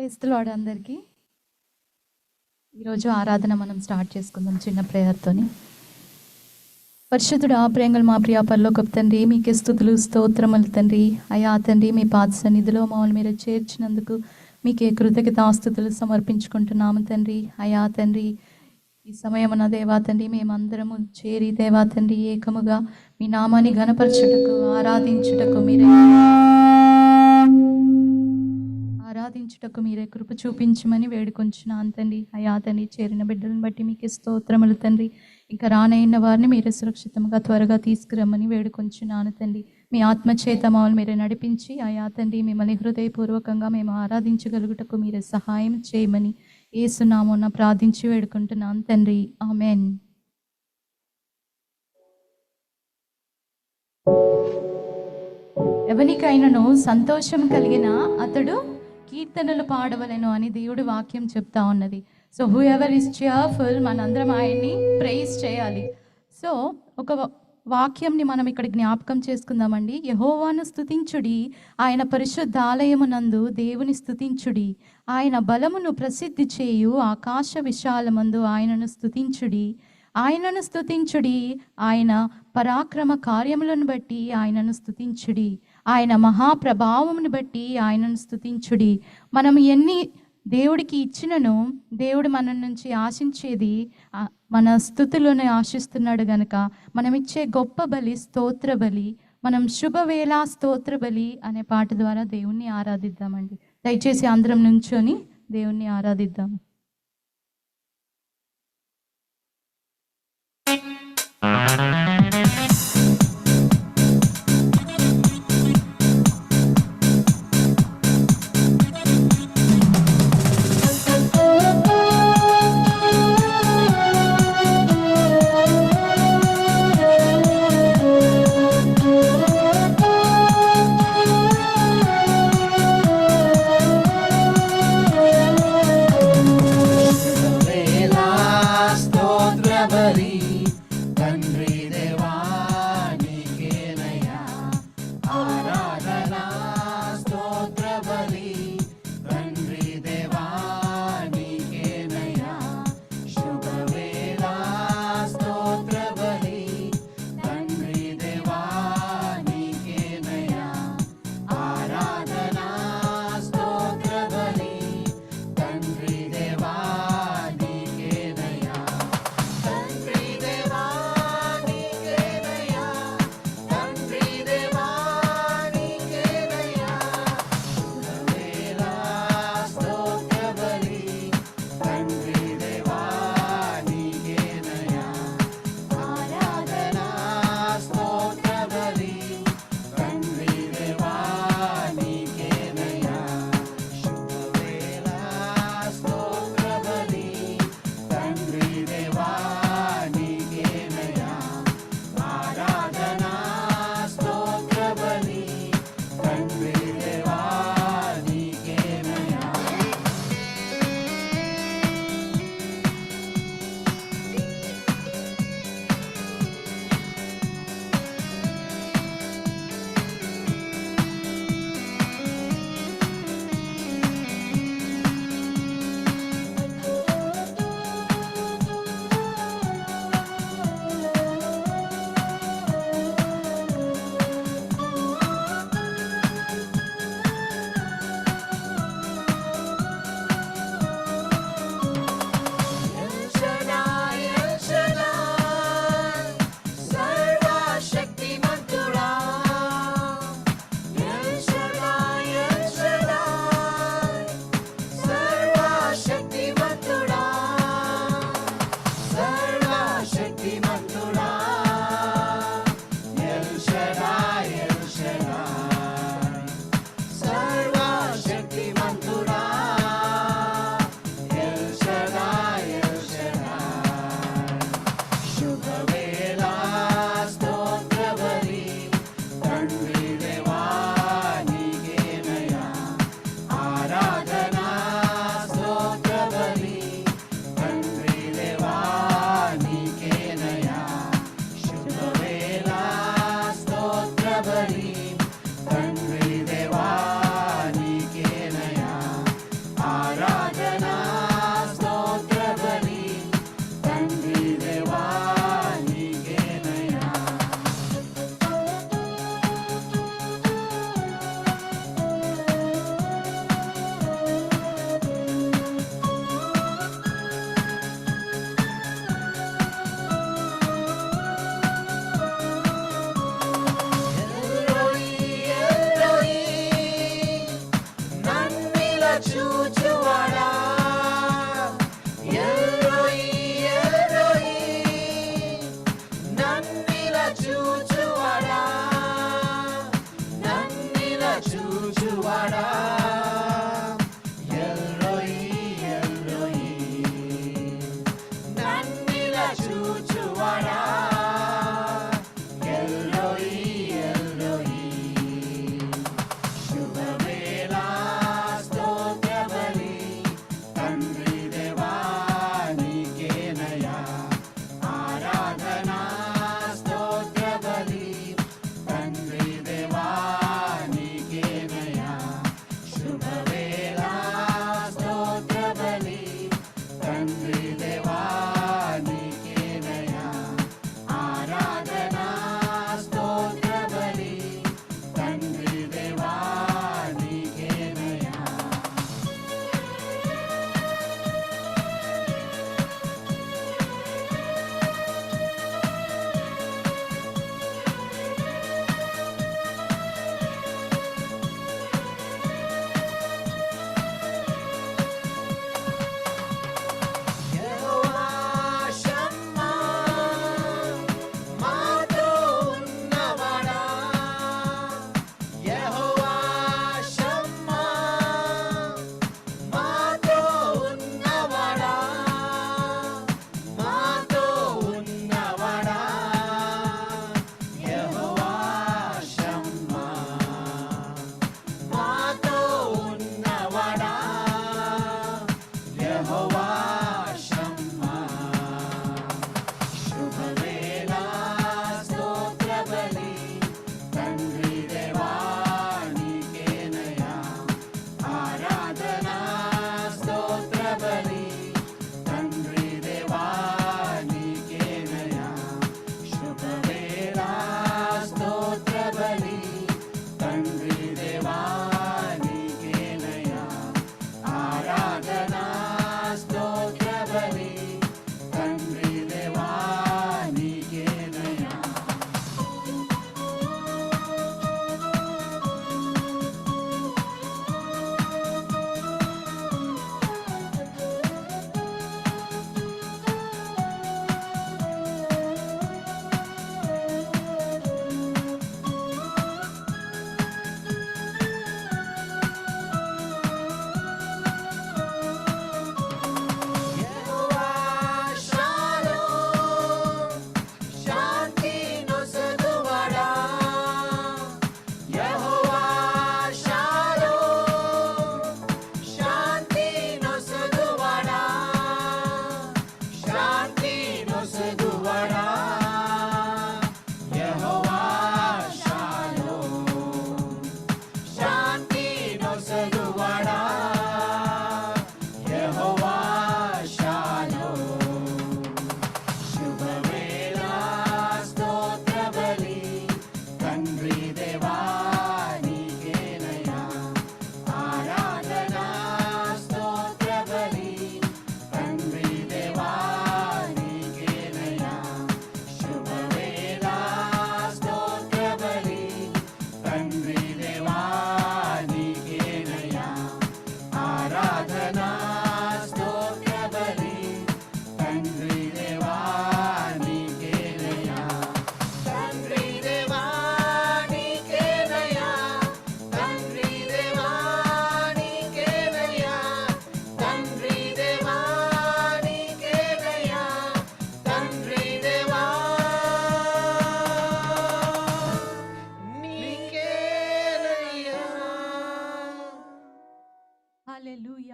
Praise the lord అందరికీ. ఈరోజు ఆరాధన మనం స్టార్ట్ చేసుకుందాం చిన్న ప్రేయర్తోని. పరిశుద్ధుడా, ప్రేంగల్ మా ప్రియ పరలోకపు తండ్రి, మీకే స్తుతులు స్తోత్రములు తండ్రి. అయ్యా తండ్రి, మీ పాద సన్నిధిలో మమ్మల్ని మీరు చేర్చినందుకు మీకే కృతజ్ఞతాస్తుతులు సమర్పించుకుంటున్నాము తండ్రి. అయ్యా తండ్రి, ఈ సమయమున దేవా తండ్రి, మేమందరము చేరి దేవా తండ్రి ఏకముగా మీ నామాన్ని ఘనపరచుటకు ఆరాధించుటకు మీరే కృప చూపించమని వేడుకొంచున్నాను తండ్రి. అయ్యా తండ్రి, చేరిన బిడ్డలను బట్టి మీకే స్తోత్రములు తండ్రి. ఇంకా రానైన వారిని మీరే సురక్షితంగా త్వరగా తీసుకురమ్మని వేడుకొంచున్నాను తండ్రి. మీ ఆత్మచేత మమ్మల్ని మీరే నడిపించి అయ్యా తండ్రి, మిమ్మల్ని హృదయపూర్వకంగా మేము ఆరాధించగలుగుటకు మీరే సహాయం చేయమని యేసు నామమున ప్రార్థించి వేడుకుంటున్నాను తండ్రి. ఆమేన్. ఎవనికైనాను సంతోషం కలిగిన అతడు కీర్తనలు పాడవలెను అని దేవుడి వాక్యం చెప్తా ఉన్నది. So who ever is cheerful, మనందరం ఆయన్ని ప్రైజ్ చేయాలి. సో ఒక వాక్యంని మనం ఇక్కడ జ్ఞాపకం చేసుకుందామండి. యెహోవాను స్తుతించుడి, ఆయన పరిశుద్ధ ఆలయమునందు దేవుని స్తుతించుడి. ఆయన బలమును ప్రసిద్ధి చేయు ఆకాశ విశాలమందు ఆయనను స్తుతించుడి. ఆయనను స్తుతించుడి, ఆయన పరాక్రమ కార్యములను బట్టి ఆయనను స్తుతించుడి. ఆయన మహాప్రభావమును బట్టి ఆయనను స్తుతించుడి. మనం ఎన్ని దేవుడికి ఇచ్చినను దేవుడు మన నుంచి ఆశించేది మన స్తుతులను ఆశిస్తున్నాడు గనక మనం ఇచ్చే గొప్ప బలి స్తోత్ర బలి. మనం శుభవేళ స్తోత్ర బలి అనే పాట ద్వారా దేవుణ్ణి ఆరాధిద్దామండి. దయచేసి అందరం నుంచొని దేవుణ్ణి ఆరాధిద్దాం.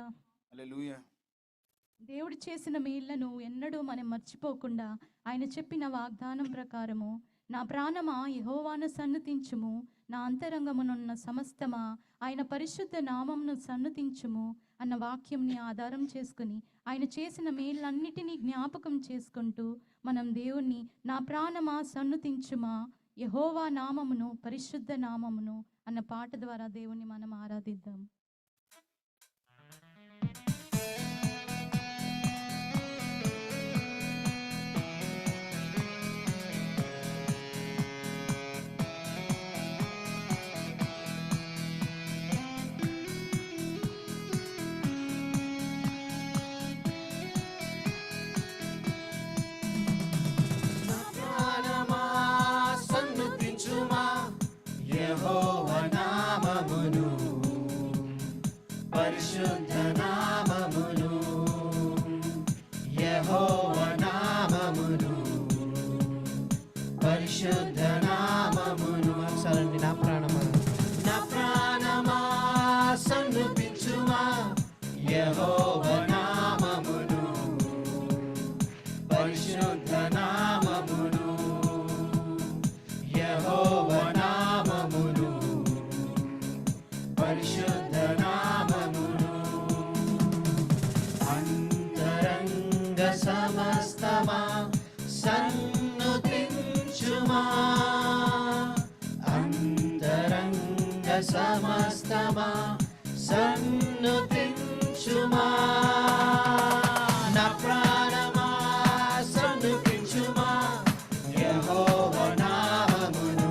హల్లెలూయా. హల్లెలూయా. దేవుడు చేసిన మేళ్లను ఎన్నడూ మనం మర్చిపోకుండా ఆయన చెప్పిన వాగ్దానం ప్రకారము నా ప్రాణమా యెహోవాను సన్నుతించుము, నా అంతరంగమునున్న సమస్తమా ఆయన పరిశుద్ధ నామమును సన్నుతించుము అన్న వాక్యంని ఆధారం చేసుకుని ఆయన చేసిన మేళ్ళన్నిటినీ జ్ఞాపకం చేసుకుంటూ మనం దేవుణ్ణి నా ప్రాణమా సన్నుతించుమా యెహోవా నామమును పరిశుద్ధ నామమును అన్న పాట ద్వారా దేవుణ్ణి మనం ఆరాధిద్దాం. ప్రాణమా సన్నుతించుమా యెహోవా నామమును పరిశుద్ధ నామమును యెహోవా నామమును పరిశుద్ధ నామమును. సరండి. నా ప్రాణమా సన్నుతించుమా యెహోవా నామమును పరిశుద్ధ నామమును యెహోవా నామమును పరిశుద్ధ నామమును. అంతరంగ సమస్తమా సన్నుతించుమా అంతరంగ సమస్తమా సన్నుతించుమా నా ప్రాణమా సన్నుతించుమా యెహోవా నామమును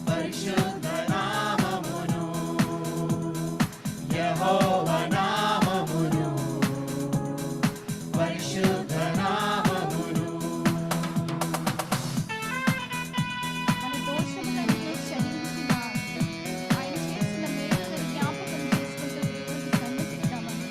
పరిశుద్ధ నామమును యెహోవా నామమును పరిశుద్ధ నామమును. మన దోషములను క్షమించిన ఆయన చేసిన మేలులను జ్ఞాపకం చేసుకుంటూ దేవుని సన్నిధిద్దామని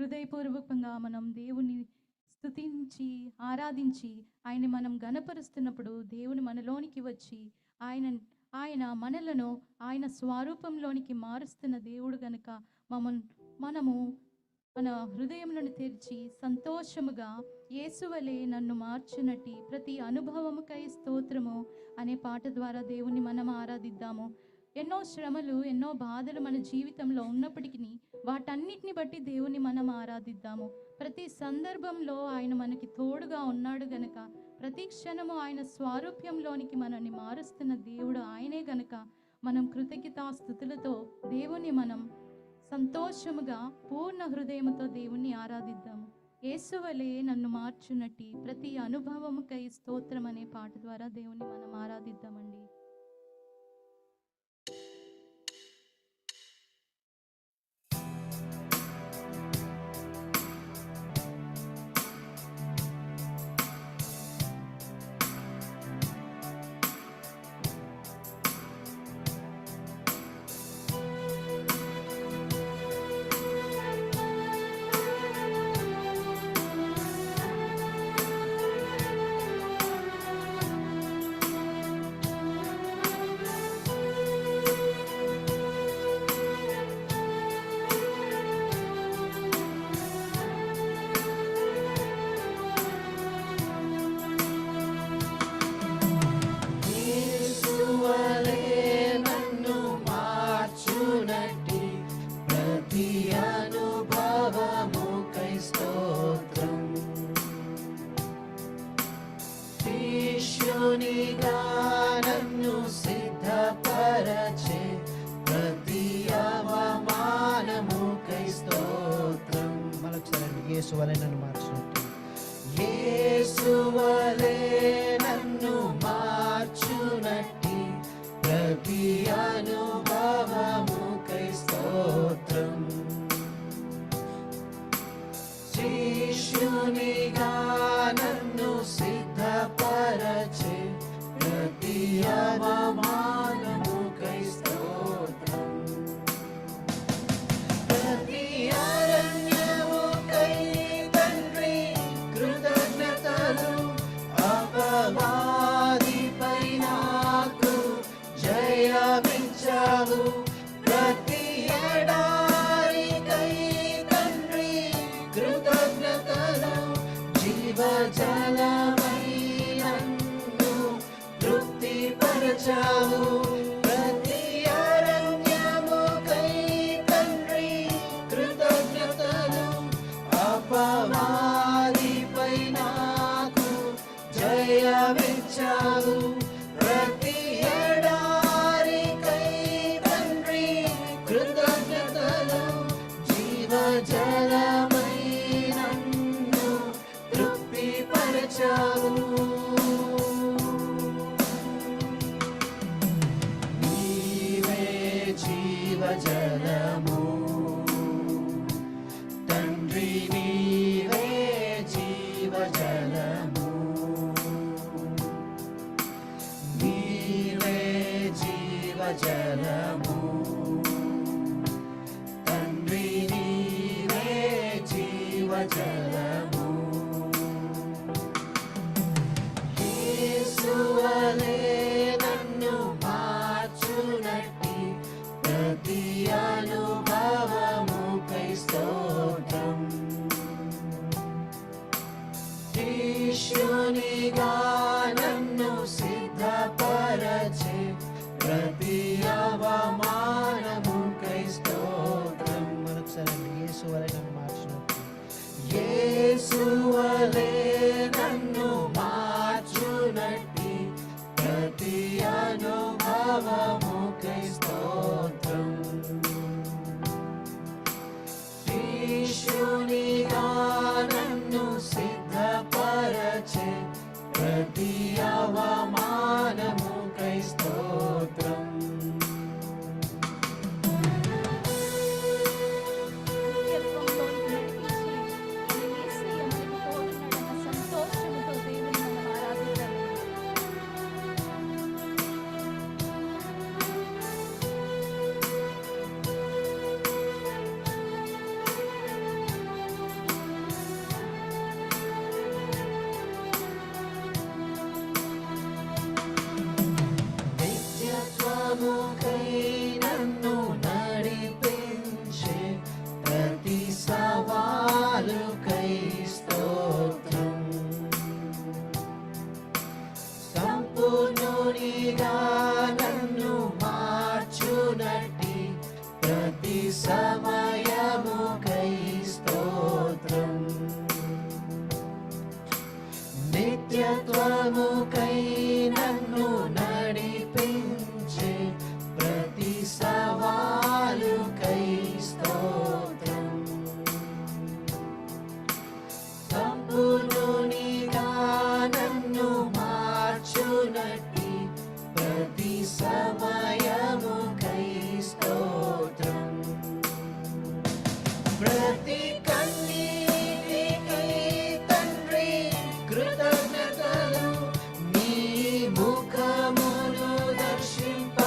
హృదయపూర్వకంగా మనం దేవుని స్తుతించి ఆరాధించి ఆయన్ని మనం గణపరుస్తున్నప్పుడు దేవుని మనలోనికి వచ్చి ఆయన ఆయన మనలను ఆయన స్వరూపంలోనికి మారుస్తున్న దేవుడు గనుక మనము మన హృదయములను తెరిచి సంతోషముగా యేసువలే నన్ను మార్చునట్టి ప్రతి అనుభవముకై స్తోత్రము అనే పాట ద్వారా దేవుని మనం ఆరాధిద్దాము. ఎన్నో శ్రమలు ఎన్నో బాధలు మన జీవితంలో ఉన్నప్పటికీ వాటన్నిటిని బట్టి దేవుని మనం ఆరాధిద్దాము. ప్రతి సందర్భంలో ఆయన మనకి తోడుగా ఉన్నాడు గనుక ప్రతి క్షణము ఆయన స్వారూప్యంలోనికి మనల్ని మారుస్తున్న దేవుడు ఆయనే గనుక మనం కృతజ్ఞతాస్తుతులతో దేవుని మనం సంతోషముగా పూర్ణ హృదయముతో దేవుణ్ణి ఆరాధిద్దాము. యేసువలే నన్ను మార్చునట్టి ప్రతి అనుభవముకై స్తోత్రం అనే పాట ద్వారా దేవుణ్ణి మనం ఆరాధిద్దామండి. యేసువలే నన్ను మార్చునట్టి ప్రతి అనుభవముకై స్తోత్రం. శిష్యునిగా నన్ను సిద్ధపరచే ప్రతి అవమానముకై స్తోత్రం. మరొకసారి యేసువలే నన్ను మార్చినట్టు యేసువలే నన్ను మార్చునట్టి ప్రతి అనుభవముకై స్తోత్రం. శిష్యునిగా నన్ను సిద్ధపరచే ప్రతి అవమానముకై స్తోత్రం. ప్రతి అరణ్యముకై తండ్రి కృతజ్ఞతలు, అపవాదిపై నాకు జయమిచ్చావు. ప్రతి ఎడారికై తండ్రి కృతజ్ఞతలు, జీవజలమై నన్ను తృప్తిపరచావు. ప్రతి అరణ్యముకై తండ్రి కృతజ్ఞతలు, అపవాదిపై నాకు జయమిచ్చావు. ప్రతి ఎడారికై తండ్రి కృతజ్ఞతలు, జీవజలమై నన్ను తృప్తిపరచావు. నీవే జీవజలము తండ్రి, నీవే జీవజలము. నీవే జీవజలము తండ్రి, నీవే జీవజలము. యేసువలే నన్ను మార్చునట్టి ప్రతి అనుభవముకై స్తోత్రం. శిష్యునిగా నన్ను సిద్ధపరచే ప్రతి అవమానముకై స్తోత్రం. మరొకసారి యేసువలే నన్ను మార్చినట్టు యేసువలే నన్ను మార్చునట్టి ప్రతి అనుభవముకై స్తోత్రం. శిష్యునిగా నన్ను సిద్ధపరచే ప్రతి అవమానముకై స్తోత్రం. నిత్యత్వంలోనికి నడిపించి మన యేసయ్య మనకు తోడున్నాడన్న సంతోషముతో దేవుని మనం ఆరాధిద్దాం. ప్రతి కన్నీటికి తండ్రి కృతజ్ఞతలు, నీ ముఖమును దర్శింప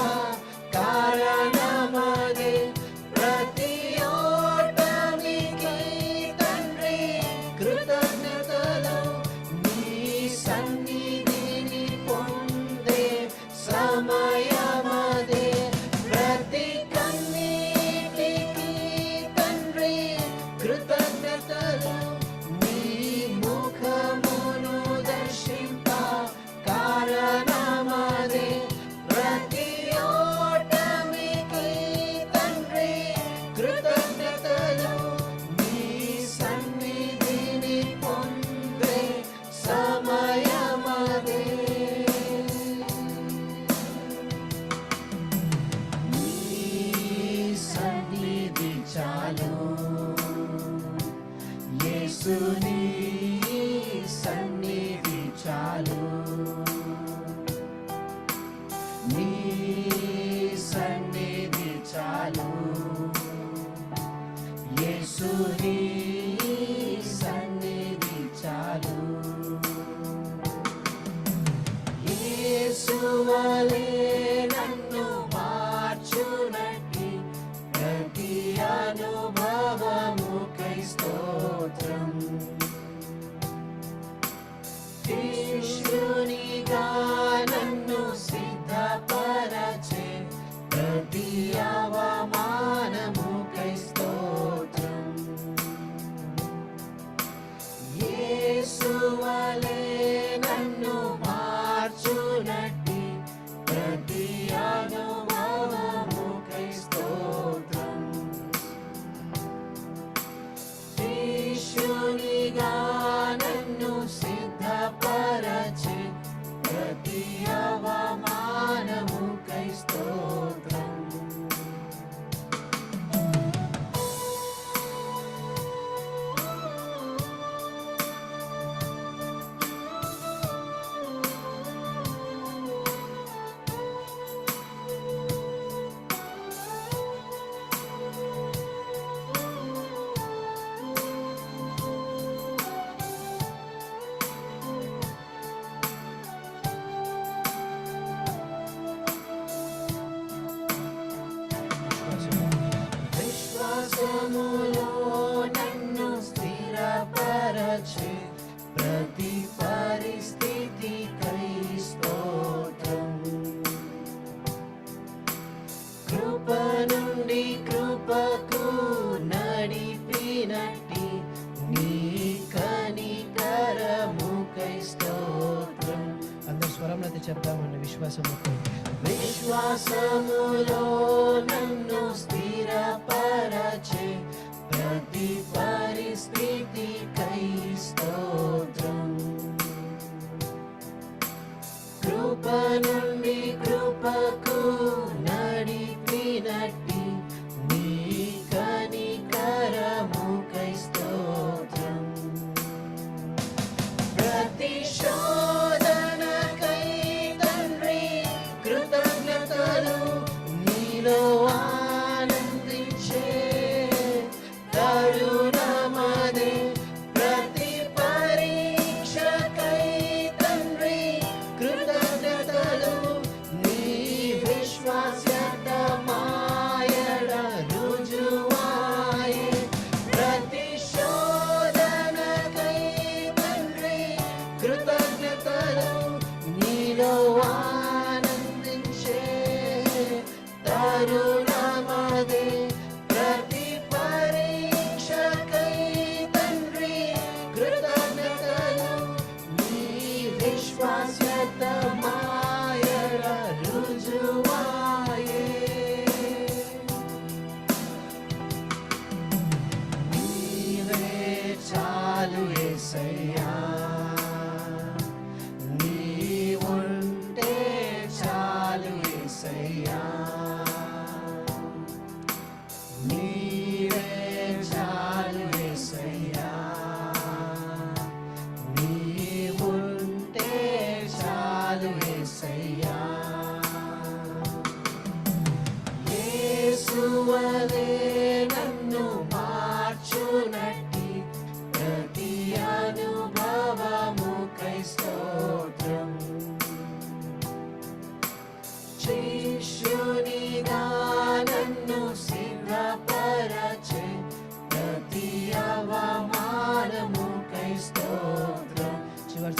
కారణమదే. ప్రతి ఓటమికి తండ్రి కృతజ్ఞతలు, నీ సన్నిధిని పొందే సమయమదే. ప్రతి కన్నీటికి తండ్రి కృతజ్ఞతలు, నీ ముఖమును దర్శింప కారణమదే. ప్రతి ఓటమికి తండ్రి కృతజ్ఞతలు, నీ సన్నిధిని పొందే సమయమదే. నీ సన్నిధి చాలు, యేసు నీ సన్నిధి చాలు, నీ సన్నిధి చాలు, యేసు నీ సన్నిధి చాలు. యేసు వలె నన్ను మార్చునట్టి ప్రతి అనుభవముకై స్తోత్రం. శిష్యునిగా నన్ను సిద్ధపరచే ప్రతి అవమానముకై స్తోత్రం. యేసు వలె నన్ను మార్చునట్టి ప్రతి అనుభవముకై స్తోత్రం. శిష్యునిగా నన్ను సిద్ధపరచే ప్రతి అవమానముకై స్తోత్రం. విశ్వాసములో నన్ను స్థిరపరచే ప్రతి పరిస్థితికై స్తోత్రం. కృప నుండి కృపకు నడిపినట్టి నీ కనికరముకై స్తోత్రం. అందరు స్వరంతో చెప్దామండి విశ్వాసముతో. విశ్వాసములో నన్ను స్థిరపరచే ప్రతి పరిస్థితికై స్తోత్రం. కృప నుండి కృపకు నడిపినట్టి నీ కనికరముకై స్తోత్రం. ప్రతి శోధనకై తండ్రి కృతజ్ఞతలు, నీలో ఆనంద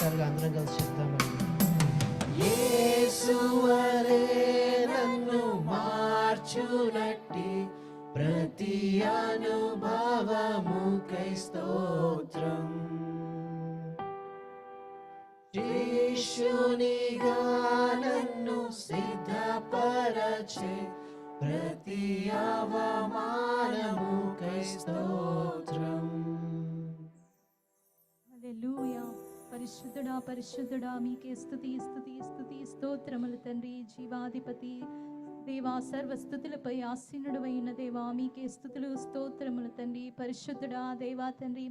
ఒకసారిగా అందరం కలిసి చెప్దామండి. యేసువలే నన్ను మార్చునట్టి ప్రతి అనుభవముకై స్తోత్రం. శిష్యునిగా నన్ను సిద్ధపరచే ప్రతి అవమానముకై స్తోత్రం. హల్లెలూయా. పరిశుద్ధుడా పరిశుద్ధుడా మీకే స్తుతి స్తుతి స్తుతి స్తోత్రములు తండ్రి. జీవాధిపతి దేవా, సర్వస్థుతులపై ఆసీనుడవైన దేవా, మీకే స్తుతులు స్తోత్రములు తండ్రి. పరిశుద్ధుడా దేవా తండ్రి,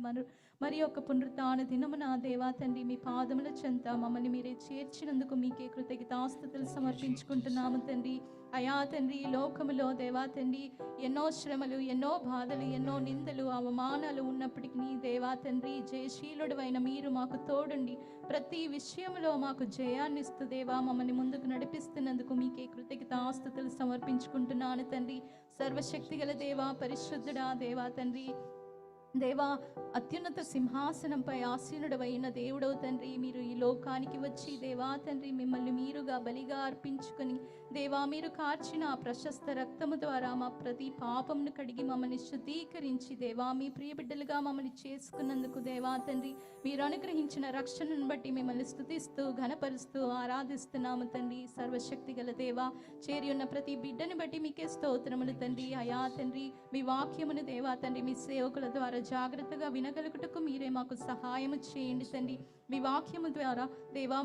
మరి ఒక పునరుత్థాన దినమున దేవా తండ్రి మీ పాదముల చెంత మమ్మల్ని మీరే చేర్చినందుకు మీకే కృతజ్ఞతాస్తుతులు సమర్పించుకుంటున్నాము తండ్రి. అయా తండ్రి, ఈ లోకములో దేవా తండ్రి ఎన్నో శ్రమలు, ఎన్నో బాధలు, ఎన్నో నిందలు, అవమానాలు ఉన్నప్పటికీ దేవా తండ్రి జయశీలుడవైన మీరు మాకు తోడుండి ప్రతి విషయంలో మాకు జయాన్నిస్తూ దేవా మమ్మల్ని ముందుకు నడిపిస్తున్నందుకు మీకే కృతజ్ఞతాస్తుతులు సమర్పించుకుంటున్నాను తండ్రి. సర్వశక్తి గల దేవా, పరిశుద్ధుడా దేవా తండ్రి, దేవా అత్యున్నత సింహాసనంపై ఆసీనుడవైన దేవుడవు తండ్రి, మీరు ఈ లోకానికి వచ్చి దేవా తండ్రి మిమ్మల్ని మీరుగా బలిగా అర్పించుకొని దేవా మీరు కార్చిన ఆ ప్రశస్త రక్తము ద్వారా మా ప్రతి పాపమును కడిగి మమ్మల్ని శుద్ధీకరించి దేవా మీ ప్రియబిడ్డలుగా మమ్మల్ని చేసుకున్నందుకు దేవా తండ్రి మీరు అనుగ్రహించిన రక్షణను బట్టి మిమ్మల్ని స్తుతిస్తూ ఘనపరుస్తూ ఆరాధిస్తున్నాము తండ్రి. సర్వశక్తి గల దేవా, చేరి ఉన్న ప్రతి బిడ్డని బట్టి మీకే స్తోత్రములు తండ్రి. అయా తండ్రి మీ వాక్యమును దేవా తండ్రి మీ సేవకుల ద్వారా జాగ్రత్తగా వినగలుగుటకు మీరే మాకు సహాయము చేయండి తండ్రి. మీ వాక్యము ద్వారా దేవా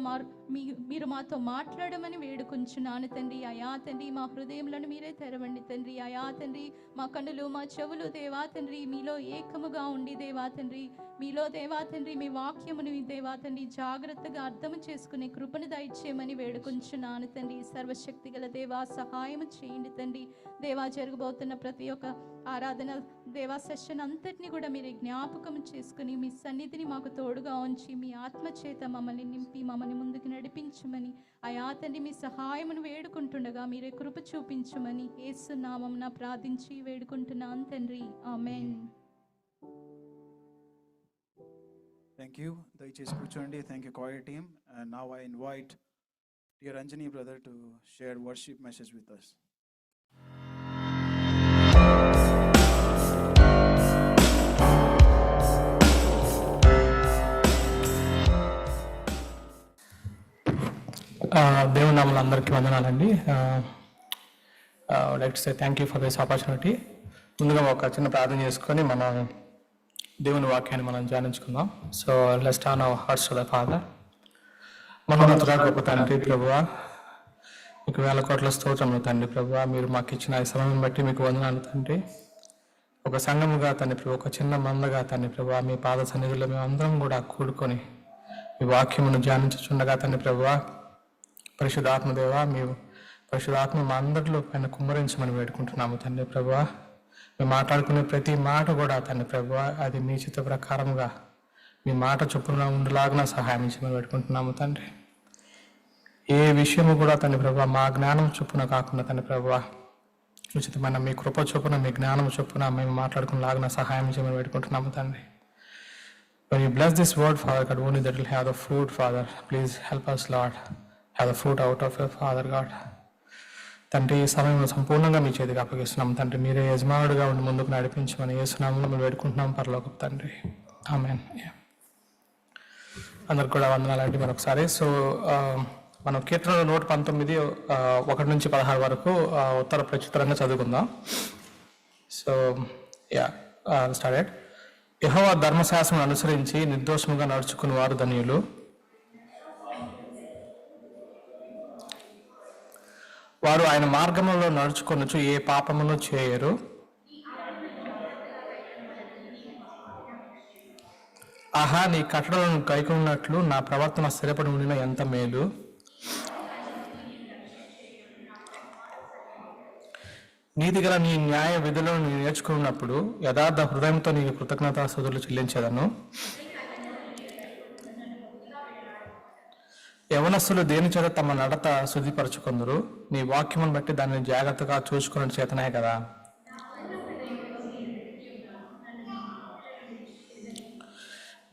మీరు మాతో మాట్లాడమని వేడుకుంటున్నాను తండ్రి. అయా తండ్రి మా హృదయములను మీరే తెరవండి తండ్రి. అయా తండ్రి మా కన్నులు మా చెవులు దేవా తండ్రి మీలో ఏకముగా ఉండి దేవా తండ్రి మీలో దేవా తండ్రి మీ వాక్యమును దేవా తండ్రి జాగ్రత్తగా అర్థం చేసుకునే కృపను దయచేయమని వేడుకుంటున్నాను తండ్రి. సర్వశక్తి గల దేవా సహాయము చేయండి తండ్రి. దేవా జరగబోతున్న ప్రతి ఒక్క ఆరాధన దేవా సెషన్ అంతటిని కూడా మీరు జ్ఞాపకం చేసుకుని మీ సన్నిధిని మాకు తోడుగా ఉంచి మీ ఆత్మ చేత మమ్మల్ని నింపి మమ్మల్ని ముందుకు నడిపించమని అయా తండ్రి మీ సహాయమును వేడుకుంటుండగా మీరే కృప చూపించమని యేసు నామమున ప్రార్థించి వేడుకుంటున్నాను తండ్రి. ఆమేన్. Thank you. దయచేసి కూర్చోండి. Thank you, choir team. And now I invite dear Anjani brother to share worship message with us. దేవుని నామములో అందరికీ వందనాలండి. Like to say thank you for this opportunity. ముందుగా ఒక చిన్న ప్రార్థన చేసుకొని మన దేవుని వాక్యాన్ని మనం ధ్యానించుకుందాం. So let's turn our hearts to the Father. మహోన్నతుడా గొప్ప తండ్రి ప్రభువా, మీకు వేల కోట్ల స్తోత్రములు తండ్రి ప్రభువా. మీరు మాకు ఇచ్చిన ఈ సమయం బట్టి మీకు వందనాలు తండ్రి. ఒక సంఘముగా తండ్రి ప్రభు, ఒక చిన్న మందగా తండ్రి ప్రభువా మీ పాద సన్నిధిలో మేము అందరం కూడా కూడుకొని మీ వాక్యమును ధ్యానించుచుండగా తండ్రి ప్రభువా, పరిశుద్ధాత్మదేవ మీ పరిశుద్ధాత్మ మా అందరిలో పైన కుమ్మరించమని వేడుకుంటున్నాము తండ్రి ప్రభువా. మేము మాట్లాడుకునే ప్రతి మాట కూడా తండ్రి ప్రభువా అది మీ చిత్త ప్రకారంగా మీ మాట చొప్పున ఉండలాగా సహాయం చేయమని వేడుకుంటున్నాము తండ్రి. ఏ విషయము కూడా తండ్రి ప్రభువా మా జ్ఞానం చొప్పున కాకుండా తండ్రి ప్రభువా ఉచితమైన మీ కృప చొప్పున మీ జ్ఞానం చొప్పున మేము మాట్లాడుకునేలాగా సహాయం చేయమని వేడుకుంటున్నాము తండ్రి. When you bless this word, Father God, only that will have the fruit, Father. Please help us, Lord. Have the fruit out of it, Father God. తండ్రి ఈ సమయంలో సంపూర్ణంగా మీ చేతికి అప్పగిస్తున్నాం తండ్రి. మీరే యజమానుడిగా ఉండి ముందుకు నడిపించమని యేసునామములో మేము వేడుకుంటున్నాం పరలోకపు తండ్రి. ఆమేన్. అందరికి కూడా వందనాలండి మరొకసారి. సో మనం కీర్తనలు 119 1-16 వరకు ఉత్తర ప్రత్యుత్తరంగా చదువుకుందాం. So started. యెహోవా ధర్మశాస్త్రం అనుసరించి నిర్దోషముగా నడుచుకుని వారు ధన్యులు. వారు ఆయన మార్గములో నడుచుకొనుచు ఏ పాపమును చేయరు. ఆహా, నీ కట్టడలను గైకొన్నట్లు నా ప్రవర్తన స్థిరపడి ఉండిన ఎంత మేలు. నీతిగల నీ న్యాయ విధులను నేను నేర్చుకున్నప్పుడు యథార్థ హృదయంతో నీకు కృతజ్ఞతాస్తుతులు చెల్లించదను. యవనస్తులు దేని చేత తమ నడత శుద్ధిపరచుకుందరు, నీ వాక్యమును బట్టి దాన్ని జాగ్రత్తగా చూసుకున్న చేతనే కదా.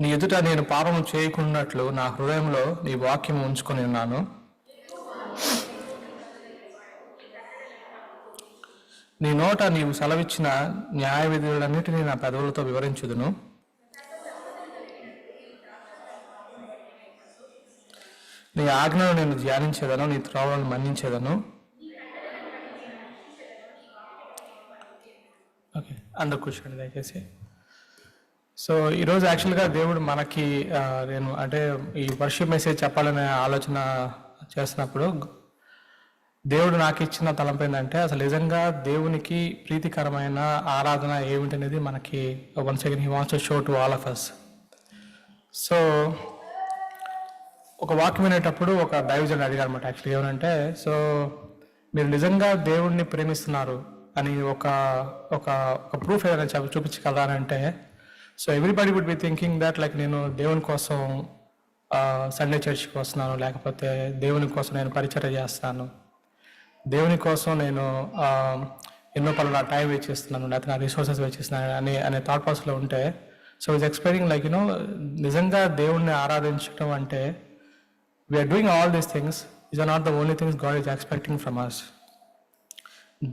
నీ ఎదుట నేను పాపము చేయకున్నట్లు నా హృదయంలో నీ వాక్యం ఉంచుకొని ఉన్నాను. నీ నోట నీవు సెలవిచ్చిన న్యాయ విధులన్నిటినీ నా పెదవులతో వివరించుదును. నీ ఆజ్ఞను నేను ధ్యానించేదను, నీ త్రోవలను మన్నించేదను. ఓకే, అందరు కూర్చోండి దయచేసి. సో ఈరోజు యాక్చువల్గా దేవుడు మనకి నేను అంటే ఈ వర్షిప్ మెసేజ్ చెప్పాలనే ఆలోచన చేస్తున్నప్పుడు దేవుడు నాకు ఇచ్చిన తలంపు ఏంటంటే అసలు నిజంగా దేవునికి ప్రీతికరమైన ఆరాధన ఏమిటనేది మనకి once again he wants to show to all of us. So ఒక వాక్యం వినేటప్పుడు ఒక డైవిజన్ అడిగారు అనమాట యాక్చువల్గా ఏమనంటే, సో మీరు నిజంగా దేవుడిని ప్రేమిస్తున్నారు అని ఒక ఒక ఒక ప్రూఫ్ ఏదైనా చూపించగలరానంటే, so everybody would be thinking that like నేను దేవుని కోసం సండే చర్చ్కి వస్తున్నాను, లేకపోతే దేవుని కోసం నేను పరిచర్య చేస్తాను, దేవుని కోసం నేను ఎన్నో పనులు నా టైం వేచేస్తున్నాను, లేకపోతే నా రిసోర్సెస్ వేచేస్తున్నాను అనే థాట్ ప్రాసెస్లో ఉంటే, సో ఇట్స్ ఎక్స్పెక్టింగ్ లైక్ నిజంగా దేవుణ్ణి ఆరాధించడం అంటే we're doing all these things is are not the only things God is expecting from us.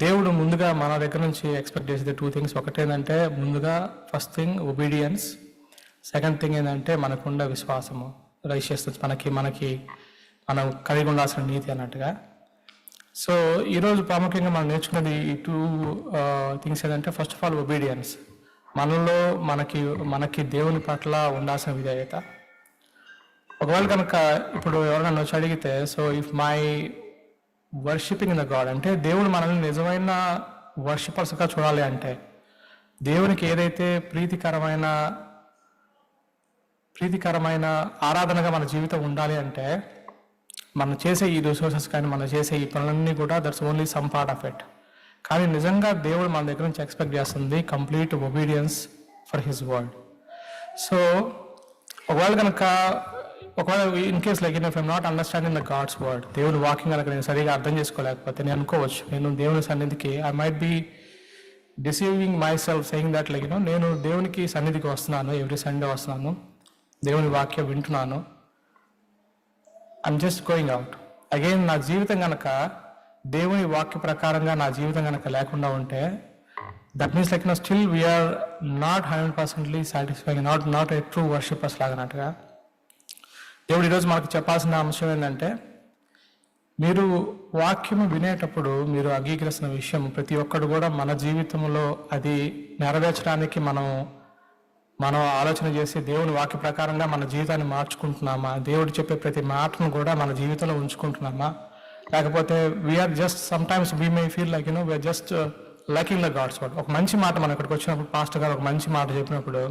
దేవుడు ముందుగా మన దగ్గర నుంచి ఎక్స్పెక్ట్ చేసేది 2 థింగ్స్. ఒకటేంటంటే ముందుగా first thing obedience, second thing ఏంటంటే మనకున్న విశ్వాసము, రైషియస్నెస్, మనం కలిగి ఉండాల్సిన నీతి అన్నట్టుగా. సో ఈరోజు ప్రాముఖ్యంగా మనం నేర్చుకున్నది ఈ 2 థింగ్స్ ఏంటంటే, ఫస్ట్ ఆఫ్ ఆల్ ఒబీడియన్స్, మనలో మనకి దేవుని పట్ల ఉండాల్సిన విధేయత. ఒకవేళ కనుక ఇప్పుడు ఎవరైనా వచ్చి అడిగితే, so if my worshipping in the God అంటే దేవుడు మనల్ని నిజమైన వర్షిపర్స్గా చూడాలి అంటే, దేవునికి ఏదైతే ప్రీతికరమైన ఆరాధనగా మన జీవితం ఉండాలి అంటే, మనం చేసే ఈ రిసోర్సెస్ కానీ మనం చేసే ఈ పనులన్నీ కూడా that's only some part of it. కానీ నిజంగా దేవుడు మన దగ్గర నుంచి ఎక్స్పెక్ట్ చేస్తుంది complete obedience for his word. So ఒకవేళ in case like if I'm not understanding the God's word, దేవుని వాక్యం కనుక నేను సరిగా అర్థం చేసుకోలేకపోతే నేను అనుకోవచ్చు నేను దేవుని సన్నిధికి I might be deceiving my self saying that like నేను దేవునికి సన్నిధికి వస్తున్నాను, ఎవ్రీ సండే వస్తున్నాను, దేవుని వాక్యం వింటున్నాను, I'm just going out. Again నా జీవితం కనుక దేవుని వాక్య ప్రకారంగా నా జీవితం కనుక లేకుండా ఉంటే, that means like still we are not 100% satisfying, not a true worshippers లాగానట్టుగా. దేవుడు ఈరోజు మనకు చెప్పాల్సిన అంశం ఏంటంటే, మీరు వాక్యము వినేటప్పుడు మీరు అంగీకరిస్తున్న విషయం ప్రతి ఒక్కరు కూడా మన జీవితంలో అది నెరవేర్చడానికి మనం ఆలోచన చేసి దేవుని వాక్య ప్రకారంగా మన జీవితాన్ని మార్చుకుంటున్నామా, దేవుడు చెప్పే ప్రతి మాటను కూడా మన జీవితంలో ఉంచుకుంటున్నామా, లేకపోతే we're just some times we may feel like we're just liking the God's word. ఒక మంచి మాట మనం ఇక్కడికి వచ్చినప్పుడు పాస్టర్ గారు ఒక మంచి మాట చెప్పినప్పుడు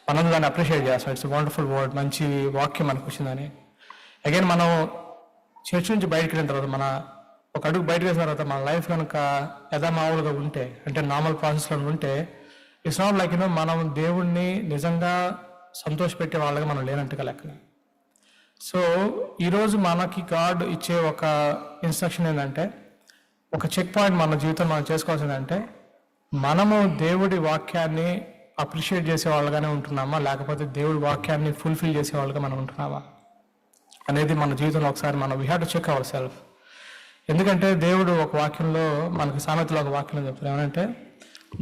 మనం దాన్ని అప్రిషియేట్ చేస్తాం, ఇట్స్ వండర్ఫుల్ వర్డ్, మంచి వాక్యం మనకు వచ్చిందని. అగైన్ మనం చర్చ్ నుంచి బయటకు వెళ్ళిన తర్వాత ఒక అడుగు బయటకు వేసిన తర్వాత మన లైఫ్ కనుక యథామావులుగా ఉంటే, అంటే నార్మల్ ప్రాసెస్లో ఉంటే, ఇట్స్ నాట్ లైక్ మనం దేవుణ్ణి నిజంగా సంతోషపెట్టే వాళ్ళగా మనం లేనట్టుగా లెక్కన. సో ఈరోజు మనకి గాడ్ ఇచ్చే ఒక ఇన్స్ట్రక్షన్ ఏంటంటే, ఒక చెక్ పాయింట్ మన జీవితం మనం చేసుకోవాల్సిందంటే, మనము దేవుడి వాక్యాన్ని అప్రిషియేట్ చేసే వాళ్ళగానే ఉంటున్నామా, లేకపోతే దేవుడి వాక్యాన్ని ఫుల్ఫిల్ చేసే వాళ్ళగా మనం ఉంటున్నామా అనేది మన జీవితంలో ఒకసారి we have to check our self. ఎందుకంటే దేవుడు ఒక వాక్యంలో మనకి సామెతలో ఒక వాక్యంలో చెప్తారు ఏమంటే,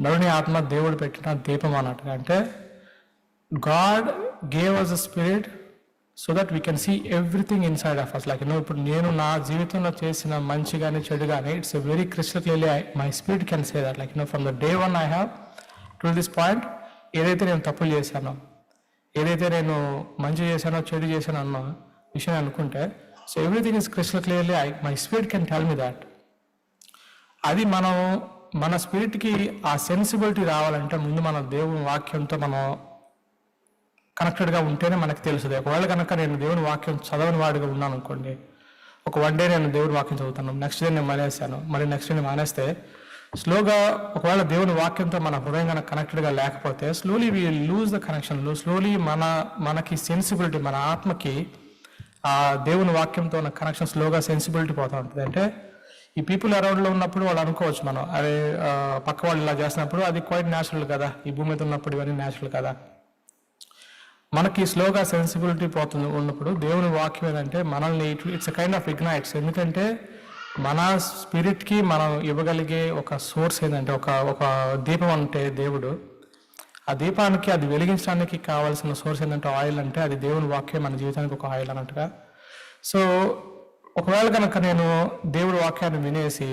నరుని ఆత్మ దేవుడు పెట్టిన దీపం అన్నట్టుగా. అంటే God gave us a spirit so that we can see everything inside of us. Like ఇప్పుడు నేను నా జీవితంలో చేసిన మంచి కానీ చెడు కానీ it's a very crystal clearly my spirit can say that like from the day one I have to this point, ఏదైతే నేను తప్పులు చేశానో, ఏదైతే నేను మంచి చేశానో చెడు చేశానో అన్న విషయం అనుకుంటే, so everything is crystal clearly my spirit can tell me that. అది మన స్పిరిట్కి ఆ సెన్సిబిలిటీ రావాలంటే ముందు మన దేవుని వాక్యంతో మనం కనెక్టెడ్గా ఉంటేనే మనకు తెలుస్తుంది. ఒకవేళ కనుక నేను దేవుని వాక్యం చదవని వాడిగా ఉన్నాను అనుకోండి, ఒక 1 డే నేను దేవుని వాక్యం చదువుతాను, నెక్స్ట్ డే నేను మానేస్తాను, మళ్ళీ నెక్స్ట్ డే నేను మానేస్తే స్లోగా ఒకవేళ దేవుని వాక్యంతో మన హృదయం కనుక కనెక్టెడ్గా లేకపోతే slowly we lose the connection. Slowly మనకి సెన్సిబిలిటీ, మన ఆత్మకి ఆ దేవుని వాక్యంతో ఉన్న కనెక్షన్ స్లోగా సెన్సిబిలిటీ పోతూ ఉంటుంది. అంటే ఈ పీపుల్ అరౌండ్లో ఉన్నప్పుడు వాళ్ళు అనుకోవచ్చు మనం అదే పక్క వాళ్ళు ఇలా చేసినప్పుడు అది క్వైట్ న్యాచురల్ కదా, ఈ భూమి మీద ఉన్నప్పుడు ఇవన్నీ న్యాచురల్ కదా. మనకి స్లోగా సెన్సిబిలిటీ పోతుంది ఉన్నప్పుడు దేవుని వాక్యం ఏంటంటే మనల్ని it's a kind of ignites. ఎందుకంటే మన స్పిరిట్కి మనం ఇవ్వగలిగే ఒక సోర్స్ ఏంటంటే ఒక దీపం అంటే దేవుడు. ఆ దీపానికి అది వెలిగించడానికి కావాల్సిన సోర్స్ ఏంటంటే ఆయిల్, అంటే అది దేవుని వాక్యం మన జీవితానికి ఒక ఆయిల్ అన్నట్టుగా. సో ఒకవేళ కనుక నేను దేవుడి వాక్యాన్ని వినేసి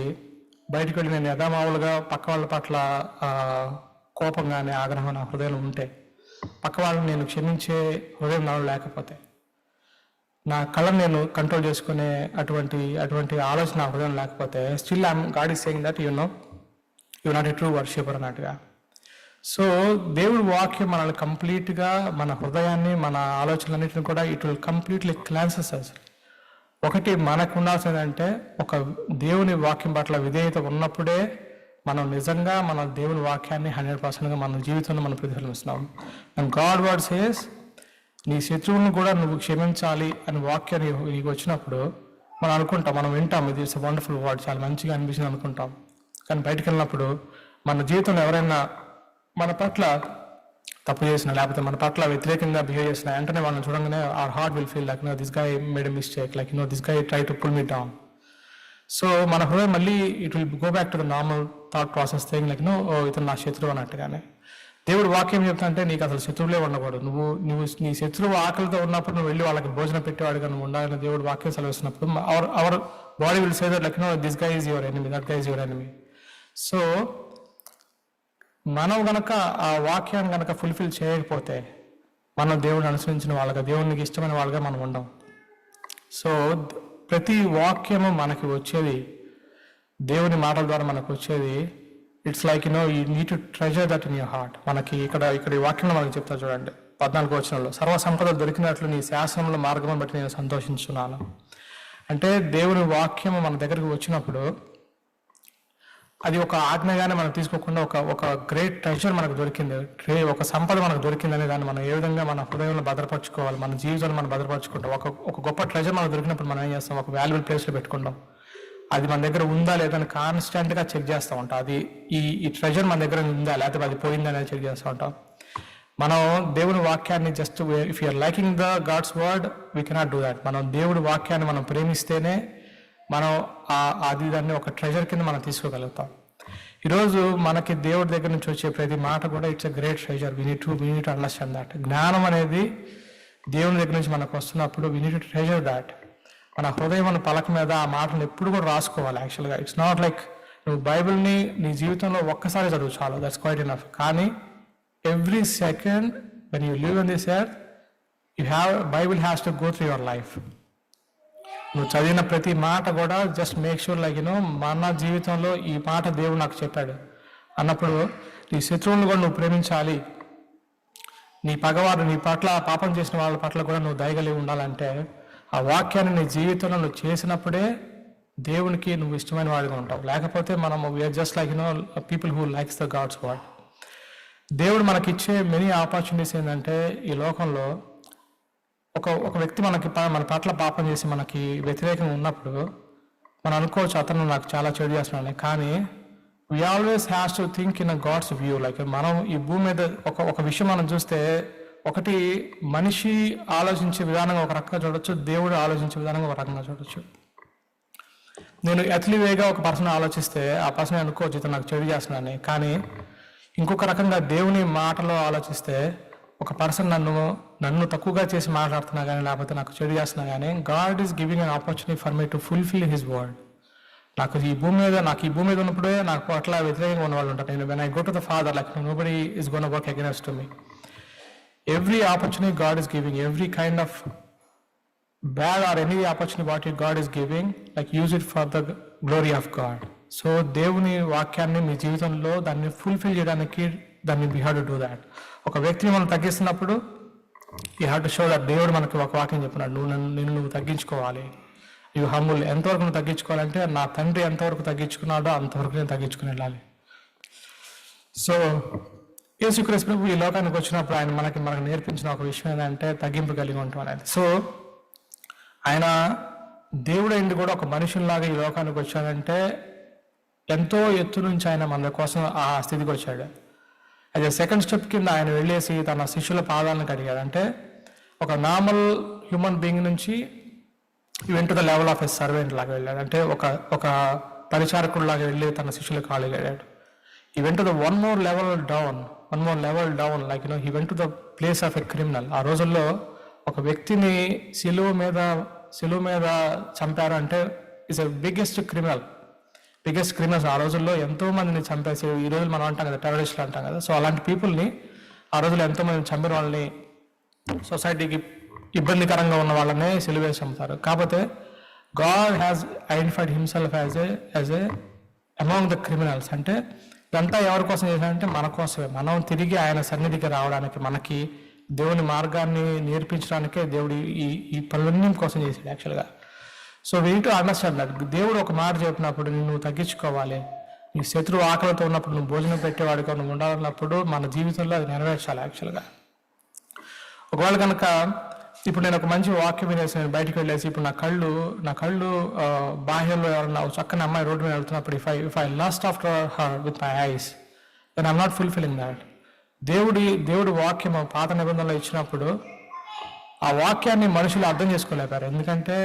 బయటకు వెళ్ళి నేను యథామావులుగా పక్క వాళ్ళ పట్ల కోపం కానీ ఆగ్రహం నా హృదయంలో ఉంటే, పక్క వాళ్ళని నేను క్షమించే హృదయం నాలో లేకపోతే, నా కళ్ళను నేను కంట్రోల్ చేసుకునే అటువంటి ఆలోచన నా హృదయం లేకపోతే, still God is saying that you not a true worshipper అన్నట్టుగా. సో దేవుడి వాక్యం మనల్ని కంప్లీట్గా మన హృదయాన్ని మన ఆలోచనలన్నింటిని కూడా ఇట్ విల్ కంప్లీట్లీ క్లాన్సెస్ అస్. ఒకటి మనకు ఉండాల్సిందంటే ఒక దేవుని వాక్యం పట్ల విధేయత ఉన్నప్పుడే మనం నిజంగా మన దేవుని వాక్యాన్ని 100%గా మన జీవితంలో మనం ప్రతిఫలిస్తున్నాం. అండ్ గాడ్ వర్డ్ సేస్ నీ శత్రువులను కూడా నువ్వు క్షమించాలి అని వాక్యం నీకు వచ్చినప్పుడు మనం అనుకుంటాం, మనం వింటాం, ఇది ఇట్స్ వండర్ఫుల్ వర్డ్, చాలా మంచిగా అనిపించింది అనుకుంటాం. కానీ బయటకు వెళ్ళినప్పుడు మన జీవితంలో ఎవరైనా మన పట్ల తప్పు చేసిన లేకపోతే మన పట్ల వ్యతిరేకంగా బిహేవ్ చేసిన వెంటనే వాళ్ళని చూడంగానే our heart will feel like this guy made a mistake, like this guy try to pull me down. So మన హృదయం మళ్ళీ it will go back to the normal thought process thing, like ఇతను నా శత్రువు అన్నట్టుగానే. దేవుడు వాక్యం చెప్తాంటే నీకు అసలు శత్రువులే ఉండకూడదు. నువ్వు నీ శత్రువు ఆకలితో ఉన్నప్పుడు నువ్వు వెళ్ళి వాళ్ళకి భోజనం పెట్టేవాడుగా నువ్వు ఉండాలని దేవుడు వాక్యం సెలవిస్తున్నప్పుడు our body will say that like this guy is your enemy, that guy is your enemy. So మనం గనక ఆ వాక్యాన్ని గనక ఫుల్ఫిల్ చేయకపోతే మనం దేవుడిని అనుసరించిన వాళ్ళగా, దేవునికి ఇష్టమైన వాళ్ళగా మనం ఉండం. సో ప్రతి వాక్యము మనకి వచ్చేది, దేవుని మాటల ద్వారా మనకు వచ్చేది, it's like you need to treasure that in your heart. మనకి ఇక్కడ ఈ వాక్యంలో మనకి చెప్తారు చూడండి 14వ వచనంలో, సర్వ సంపద దొరికినట్లు నీ శాసనంలో మార్గం బట్టి నేను సంతోషించున్నాను. అంటే దేవుని వాక్యము మన దగ్గరకు వచ్చినప్పుడు అది ఒక ఆజ్ఞగానే మనం తీసుకోకుండా ఒక గ్రేట్ ట్రెజర్ మనకు దొరికింది, ఒక సంపద మనకు దొరికిందనే దాన్ని మనం ఏ విధంగా మన హృదయంలో భద్రపరచుకోవాలి, మన జీవితంలో మనం భద్రపరచుకుంటాం. ఒక గొప్ప ట్రెజర్ మనకు దొరికినప్పుడు మనం ఏం చేస్తాం, ఒక వాల్యుబుల్ ప్లేస్లో పెట్టుకుంటాం. అది మన దగ్గర ఉందా లేదా అని కాన్స్టెంట్గా చెక్ చేస్తూ ఉంటాం. అది ఈ ట్రెజర్ మన దగ్గర ఉందా లేకపోతే అది పోయిందా అనేది చెక్ చేస్తూ ఉంటాం. మనం దేవుని వాక్యాన్ని just if you're liking the God's word we cannot do that. మనం దేవుడి వాక్యాన్ని మనం ప్రేమిస్తేనే మనం అది దాన్ని ఒక ట్రెజర్ కింద మనం తీసుకోగలుగుతాం. ఈరోజు మనకి దేవుడి దగ్గర నుంచి వచ్చే ప్రతి మాట కూడా it's a great treasure. We need to understand that. జ్ఞానం అనేది దేవుని దగ్గర నుంచి మనకు వస్తున్నప్పుడు we need to treasure that. మన హృదయం మన పలక మీద ఆ మాటలు ఎప్పుడు కూడా రాసుకోవాలి. యాక్చువల్గా ఇట్స్ నాట్ లైక్ నువ్వు బైబిల్ని నీ జీవితంలో ఒక్కసారి చదువు చాలు, దట్స్ క్వైట్ ఎనఫ్. కానీ every second when you live in this earth Bible has to go through your life. నువ్వు చదివిన ప్రతి మాట కూడా జస్ట్ మేక్ షూర్ లైక్ మన జీవితంలో ఈ మాట దేవుడు నాకు చెప్పాడు అన్నప్పుడు నీ శత్రువులను కూడా నువ్వు ప్రేమించాలి. నీ పగవారు నీ పట్ల పాపం చేసిన వాళ్ళ పట్ల కూడా నువ్వు దయగలిగి ఉండాలంటే ఆ వాక్యాన్ని నీ జీవితంలో నువ్వు చేసినప్పుడే దేవునికి నువ్వు ఇష్టమైన వాడిగా ఉంటావు. లేకపోతే మనం we're just like people who likes the God's word. దేవుడు మనకిచ్చే మెనీ ఆపర్చునిటీస్ ఏంటంటే ఈ లోకంలో ఒక వ్యక్తి మన పట్ల పాపం చేసి మనకి వ్యతిరేకంగా ఉన్నప్పుడు మనం అనుకోవచ్చు అతను నాకు చాలా చెడు చేస్తున్నాను. కానీ we always has to think in a God's view. Like మనం ఈ భూమి మీద ఒక విషయం మనం చూస్తే, ఒకటి మనిషి ఆలోచించే విధానంగా ఒక రకంగా చూడొచ్చు, దేవుడు ఆలోచించే విధానంగా ఒక రకంగా చూడొచ్చు. నేను ఎథ్లీవేగా ఒక పర్సన్ ఆలోచిస్తే ఆ పర్సన్ అనుకోవచ్చు ఇతను నాకు చెడు చేస్తున్నాను. కానీ ఇంకొక రకంగా దేవుని మాటలో ఆలోచిస్తే ఒక పర్సన్ నన్ను తక్కువగా చేసి మాట్లాడుతున్నా కానీ లేకపోతే నాకు చెడు చేస్తున్నా కానీ God is giving an opportunity for me to fulfil his word. నాకు ఈ భూమి మీద ఉన్నప్పుడే నాకు అట్లా వ్యతిరేకంగా ఉన్న వాళ్ళు ఉంటారు. నేను when I go to the father like nobody is gonna work against to me. Every opportunity God is giving, every kind of bad or any opportunity what God is giving, like use it for the glory of God. So దేవుని వాక్యాన్ని మీ జీవితంలో దాన్ని fulfill చేయడానికి దాన్ని we have to do that. ఒక వ్యక్తిని మనం తగ్గిస్తున్నప్పుడు you have to show that దేవుడు మనకి ఒక వాక్యం చెప్పినాడు, నువ్వు తగ్గించుకోవాలి. You humble. ఎంతవరకు నువ్వు తగ్గించుకోవాలంటే నా తండ్రి ఎంతవరకు తగ్గించుకున్నాడో అంతవరకు నేను తగ్గించుకుని వెళ్ళాలి. సో యేసుక్రీస్తు ప్రభు ఈ లోకానికి వచ్చినప్పుడు ఆయన మనకి నేర్పించిన ఒక విషయం ఏంటంటే తగ్గింపు కలిగి ఉంటాం అనేది. సో ఆయన దేవుడైంది కూడా ఒక మనుషుల్లాగా ఈ లోకానికి వచ్చాడంటే ఎంతో ఎత్తు నుంచి ఆయన మన కోసం ఆ స్థితికి వచ్చాడు. అయితే సెకండ్ స్టెప్ కింద ఆయన వెళ్ళేసి తన శిష్యుల పాదాలను కడిగాడు. అంటే ఒక నార్మల్ హ్యూమన్ బీయింగ్ నుంచి even to the level of a servant లాగా వెళ్ళాడు. అంటే ఒక పరిచారకుడు లాగా వెళ్ళి తన శిష్యులకు కాళ్ళు వెళ్ళాడు. ఈ వెంట the one more level down like he went to the place of a criminal. ఆ రోజుల్లో ఒక వ్యక్తిని సిలువ మీద చంపారు అంటే ఇట్స్ ఎ బిగ్గెస్ట్ క్రిమినల్స్. ఆ రోజుల్లో ఎంతో మందిని చంపేసి, ఈ రోజు మనం అంటాం కదా టెర్రరిస్టులు అంటాం కదా, సో అలాంటి పీపుల్ని ఆ రోజుల్లో ఎంతో మందిని చంపిన వాళ్ళని, సొసైటీకి ఇబ్బందికరంగా ఉన్న వాళ్ళనే సిలువేసి చంపుతారు. కాకపోతే God has identified himself as a among the criminals. అంటే ఇదంతా ఎవరి కోసం చేశారంటే మన కోసమే. మనం తిరిగి ఆయన సన్నిధికి రావడానికి, మనకి దేవుని మార్గాన్ని నేర్పించడానికే దేవుడు ఈ పనులన్నీ కోసం చేశాడు యాక్చువల్గా. So we to understand that దేవుడు ఒక మాట చెప్పినప్పుడు నువ్వు తగ్గించుకోవాలి. నీ శత్రువు ఆకలితో ఉన్నప్పుడు నువ్వు భోజనం పెట్టేవాడిగా నువ్వు ఉండాలన్నప్పుడు మన జీవితంలో అది నెరవేర్చాలి యాక్చువల్గా. ఒకవేళ కనుక ఇప్పుడు నేను ఒక మంచి వాక్యం వినేసి నేను బయటకు వెళ్ళేసి ఇప్పుడు నా కళ్ళు బాహ్యంలో ఎవరన్నా చక్కని అమ్మాయి రోడ్డు మీద వెళ్తున్నప్పుడు if I lost after her with my eyes then I'm not fulfilling that. దేవుడి వాక్యం పాత నిబంధనలో ఇచ్చినప్పుడు ఆ వాక్యాన్ని మనుషులు అర్థం చేసుకోలేపారు. ఎందుకంటే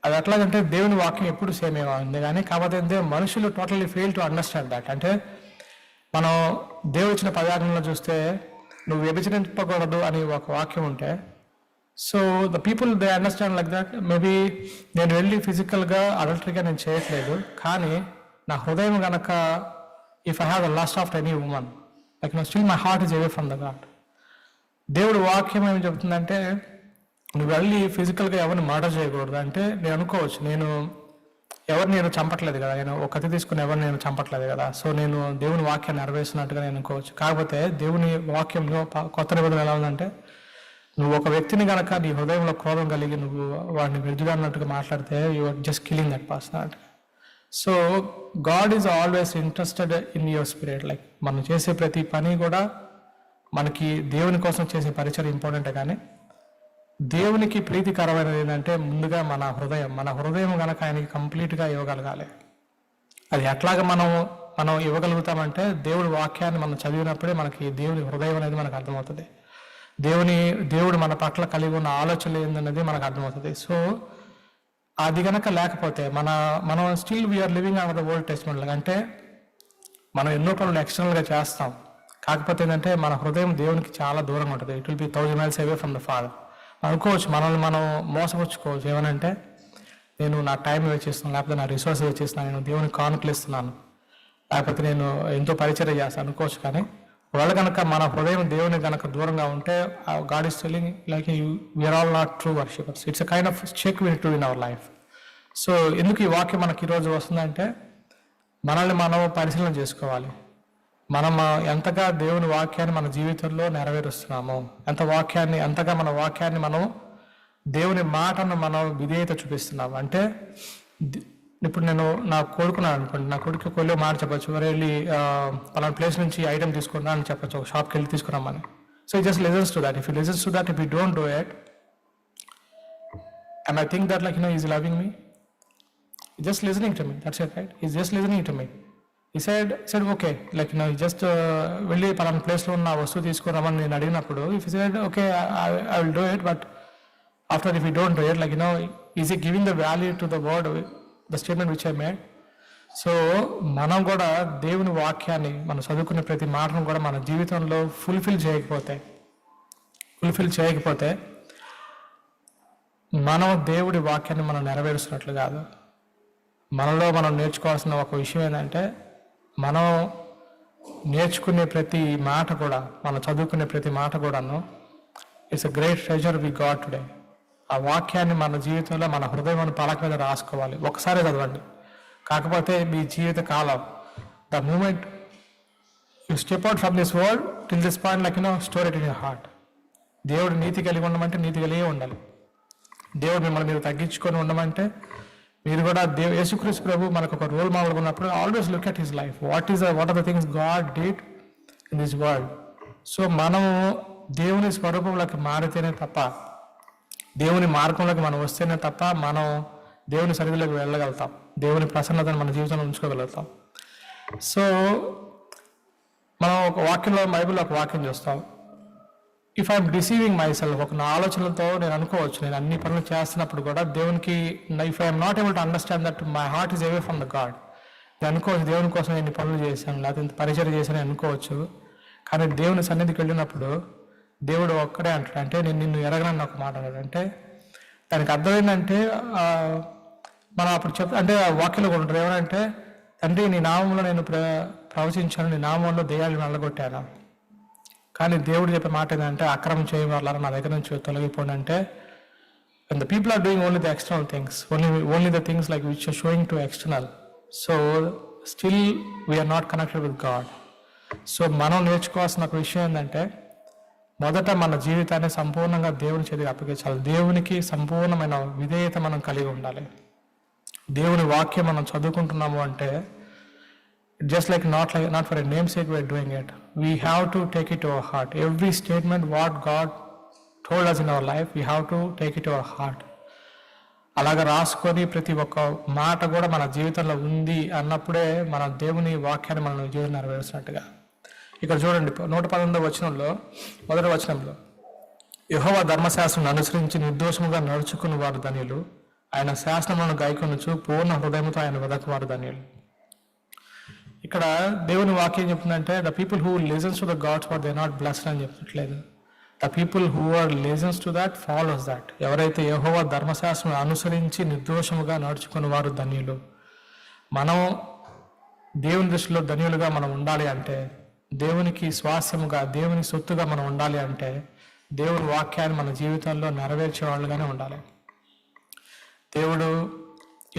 అది ఎట్లాగంటే దేవుని వాక్యం ఎప్పుడు సేమ్ ఏమో ఉంది, కానీ కాకపోతే మనుషులు totally fail to understand that. అంటే మనం దేవుడు ఇచ్చిన పదార్థంలో చూస్తే నువ్వు వ్యభిచరింపకూడదు అని ఒక వాక్యం ఉంటే, so the people they understand like that. Maybe నేను వెళ్ళి ఫిజికల్గా అడల్టరీగా నేను చేయట్లేదు, కానీ నా హృదయం గనక if I have the last of any woman like still my heart is away from the God. దేవుడు వాక్యం ఏమి చెబుతుందంటే నువ్వు వెళ్ళి ఫిజికల్గా ఎవరిని మర్డర్ చేయకూడదు. అంటే నేను అనుకోవచ్చు, నేను చంపట్లేదు కదా, నేను ఒక కత్తి తీసుకుని ఎవరిని నేను చంపట్లేదు కదా, సో నేను దేవుని వాక్యాన్ని నెరవేర్చినట్టుగా నేను అనుకోవచ్చు. కాకపోతే దేవుని వాక్యంలో కొత్త నిబంధన ఎలా ఉందంటే నువ్వు ఒక వ్యక్తిని కనుక నీ హృదయంలో క్రోధం కలిగి నువ్వు వాడిని మృదుగా అన్నట్టుగా మాట్లాడితే you are just killing that person. So God is always interested in your spirit. Like మనం చేసే ప్రతి పని కూడా మనకి దేవుని కోసం చేసే పరిచయం ఇంపార్టెంటే, కానీ దేవునికి ప్రీతికరమైనది ఏంటంటే ముందుగా మన హృదయం కనుక ఆయనకి కంప్లీట్గా ఇవ్వగలగాలి. అది ఎట్లాగా మనం ఇవ్వగలుగుతామంటే దేవుడి వాక్యాన్ని మనం చదివినప్పుడే మనకి దేవుని హృదయం అనేది మనకు అర్థమవుతుంది. దేవుడు మన పట్ల కలిగి ఉన్న ఆలోచనలు ఏందన్నది మనకు అర్థమవుతుంది. సో అది కనుక లేకపోతే మనం still we're living on the old testament. అంటే మనం ఎన్నో పనులు ఎక్స్టర్నల్గా చేస్తాం, కాకపోతే ఏంటంటే మన హృదయం దేవునికి చాలా దూరంగా ఉంటుంది. It will B 1000 miles away from the Father. అనుకోవచ్చు, మనల్ని మనం మోసపుచ్చుకోవచ్చు. ఏమనంటే నేను నా టైం వేచిస్తున్నాను, లేకపోతే నా రిసోర్స్ వేచిస్తున్నాను, నేను దేవునికి కానుకలు ఇస్తున్నాను, లేకపోతే నేను ఎంతో పరిచయం చేస్తాను అనుకోవచ్చు. కానీ వాళ్ళు కనుక మన హృదయం దేవుని కనుక దూరంగా ఉంటే God is telling like we're all not true worshippers. It's a kind of check we need to in our life. So ఎందుకు ఈ వాక్యం మనకి ఈరోజు వస్తుందంటే మనల్ని మనం పరిశీలన చేసుకోవాలి. మనం ఎంతగా దేవుని వాక్యాన్ని మన జీవితంలో నెరవేరుస్తున్నాము, ఎంతగా మన వాక్యాన్ని మనం దేవుని మాటను మనం విధేయత చూపిస్తున్నాము. అంటే ఇప్పుడు నేను నా కొడుకున్నాను అనుకోండి, నా కొడుకు కొల్లో మాట చెప్పచ్చు, వెళ్ళి పలానా ప్లేస్ నుంచి ఐటమ్ తీసుకున్నా అని చెప్పచ్చు, ఒక షాప్కి వెళ్ళి తీసుకురామని. సో ఈ just listens to that. If you listens to that, if you don't do it, and I think that like is loving me, just listening to me, that's it, right? He's just listening to me. He said okay, like just వెళ్ళి పలానా ప్లేస్లో ఉన్న వస్తువు తీసుకురామని నేను అడిగినప్పుడు, if he said okay, I will do it, but after if you don't do it, like is he giving the value to the word, the statement which I made? So మనం కూడా దేవుని వాక్యాన్ని మనం చదువుకునే ప్రతి మాటను కూడా మన జీవితంలో ఫుల్ఫిల్ చేయకపోతే మనం దేవుడి వాక్యాన్ని మనం నెరవేరుస్తున్నట్లు కాదు. మనలో మనం నేర్చుకోవాల్సిన ఒక విషయం ఏంటంటే మనం నేర్చుకునే ప్రతి మాట కూడా, మనం చదువుకునే ప్రతి మాట కూడాను it's a great treasure we got today. ఆ వాక్యాన్ని మన జీవితంలో మన హృదయం పలక మీద రాసుకోవాలి. ఒకసారి చదవండి, కాకపోతే మీ జీవిత కాలం, the moment you step out from this world till this point, like store it in your heart. దేవుడు నీతి కలిగి ఉండమంటే నీతి కలిగే ఉండాలి. దేవుడు మిమ్మల్ని మీరు తగ్గించుకొని ఉండమంటే మీరు కూడా యేసుక్రీస్తు ప్రభు మనకు ఒక రోల్ మోడల్ ఉన్నప్పుడు always look at his life. What are the things God did in this world. So మనం దేవుని స్వరూపంలోకి మారితేనే తప్ప, దేవుని మార్గంలోకి మనం వస్తేనే తప్ప మనం దేవుని సన్నిధిలోకి వెళ్ళగలుగుతాం, దేవుని ప్రసన్నతను మన జీవితంలో ఉంచుకోగలుగుతాం. సో మనం ఒక వాక్యంలో, బైబిల్లో ఒక వాక్యం చూస్తాం, if I'm deceiving my self, ఒక నా ఆలోచనలతో నేను అనుకోవచ్చు, నేను అన్ని పనులు చేస్తున్నప్పుడు కూడా దేవునికి, if I'm not able to understand that my heart is away from the God, నేను అనుకోవచ్చు దేవుని కోసం నేను ఇన్ని పనులు చేశాను, లేకపోతే ఇంత పరిచయం చేశాను అనుకోవచ్చు. కానీ దేవుని సన్నిధికి వెళ్ళినప్పుడు దేవుడు ఒక్కడే అంటాడు, అంటే నేను నిన్ను ఎరగనని ఒక మాట అన్నాడు. అంటే దానికి అర్థం ఏంటంటే మనం అప్పుడు అంటే ఆ వాక్యలో కూడా ఉంటారు ఏమంటే, తండ్రి నీ నామంలో నేను ప్రవచించాను, నీ నామంలో దెయ్యాలను వెళ్ళగొట్టాను. కానీ దేవుడు చెప్పే మాట ఏంటంటే, అక్రమం చేయవాళ్ళ నా దగ్గర నుంచి తొలగిపోండి. అంటే and the people are doing only the external things, only the things like which are showing to external, so still we are not connected with God. So మనం నేర్చుకోవాల్సిన ఒక విషయం ఏంటంటే, మొదట మన జీవితాన్ని సంపూర్ణంగా దేవుని చేతికి అప్పగించాలి. దేవునికి సంపూర్ణమైన విధేయత మనం కలిగి ఉండాలి. దేవుని వాక్యం మనం చదువుకుంటున్నాము అంటే just like not for a namesake we are doing it, we have to take it to our heart. Every statement what God told us in our life, we have to take it to our heart. అలాగా రాసుకొని ప్రతి ఒక్క మాట కూడా మన జీవితంలో ఉంది అన్నప్పుడే మన దేవుని వాక్యాన్ని మనం జీవితం నెరవేర్చినట్టుగా. ఇక్కడ చూడండి 118వ వచనంలో మొదటి వచనంలో, యెహోవా ధర్మశాస్త్రం అనుసరించి నిర్దోషముగా నడుచుకుని వారు ధన్యులు, ఆయన శాసనములను గైకొనుచు పూర్ణ హృదయంతో ఆయన వెదకువారు ధన్యులు. ఇక్కడ దేవుని వాక్యం చెప్తుందంటే, the people who listens to the God's word they not blessed అని చెప్పట్లేదు. The people who are listens to that follows that. ఎవరైతే యెహోవా ధర్మశాస్త్రం అనుసరించి నిర్దోషముగా నడుచుకుని వారు ధన్యులు. మనం దేవుని దృష్టిలో ధన్యులుగా మనం ఉండాలి అంటే, దేవునికి స్వాస్యముగా దేవుని సొత్తుగా మనం ఉండాలి అంటే, దేవుని వాక్యాన్ని మన జీవితంలో నెరవేర్చే వాళ్ళుగానే ఉండాలి. దేవుడు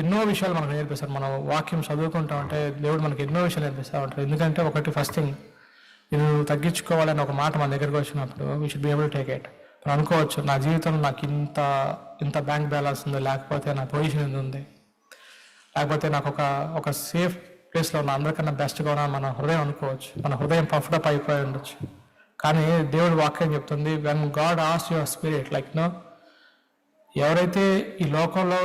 ఎన్నో విషయాలు మనకు నేర్పిస్తారు. మనం వాక్యం చదువుకుంటా ఉంటే దేవుడు మనకి ఎన్నో విషయాలు నేర్పిస్తూ ఉంటారు. ఎందుకంటే ఒకటి ఫస్ట్ థింగ్, నేను తగ్గించుకోవాలని ఒక మాట మన దగ్గరకు వచ్చినప్పుడు we should be able to take it. మనం అనుకోవచ్చు, నా జీవితంలో నాకు ఇంత బ్యాంక్ బ్యాలెన్స్ ఉంది, లేకపోతే నా పొజిషన్ ఎంత ఉంది, లేకపోతే నాకు ఒక సేఫ్ ప్లేస్లో ఉన్న అందరికన్నా బెస్ట్గా ఉన్నా మన హృదయం అనుకోవచ్చు. మన హృదయం పఫ్డప్ అయిపోయి ఉండొచ్చు. కానీ దేవుడు వాక్యం చెప్తుంది, when God asks your spirit, like ఎవరైతే ఈ లోకంలో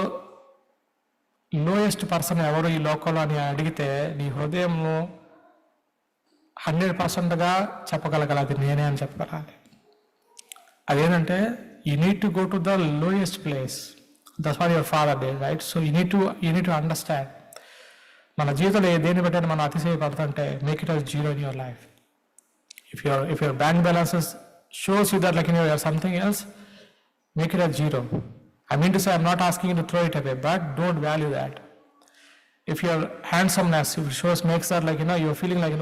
లోయెస్ట్ పర్సన్ ఎవరు ఈ లోకంలో అని అడిగితే, నీ హృదయంలో 100%గా చెప్పగలగాలి, అది నేనే అని చెప్పగలాలి. అదేంటంటే, you need to go to the lowest place. That's what your father did, right? So you need to understand. మన జీవితంలో దేని బట్టి మనం అతిశయపడుతుంటే, make it as zero in your life. If your bank balances shows you that like you are something else, make it as zero. I mean to say, I'm not asking you to throw it away, but don't value that. If your handsomeness, if it makes that like you're feeling like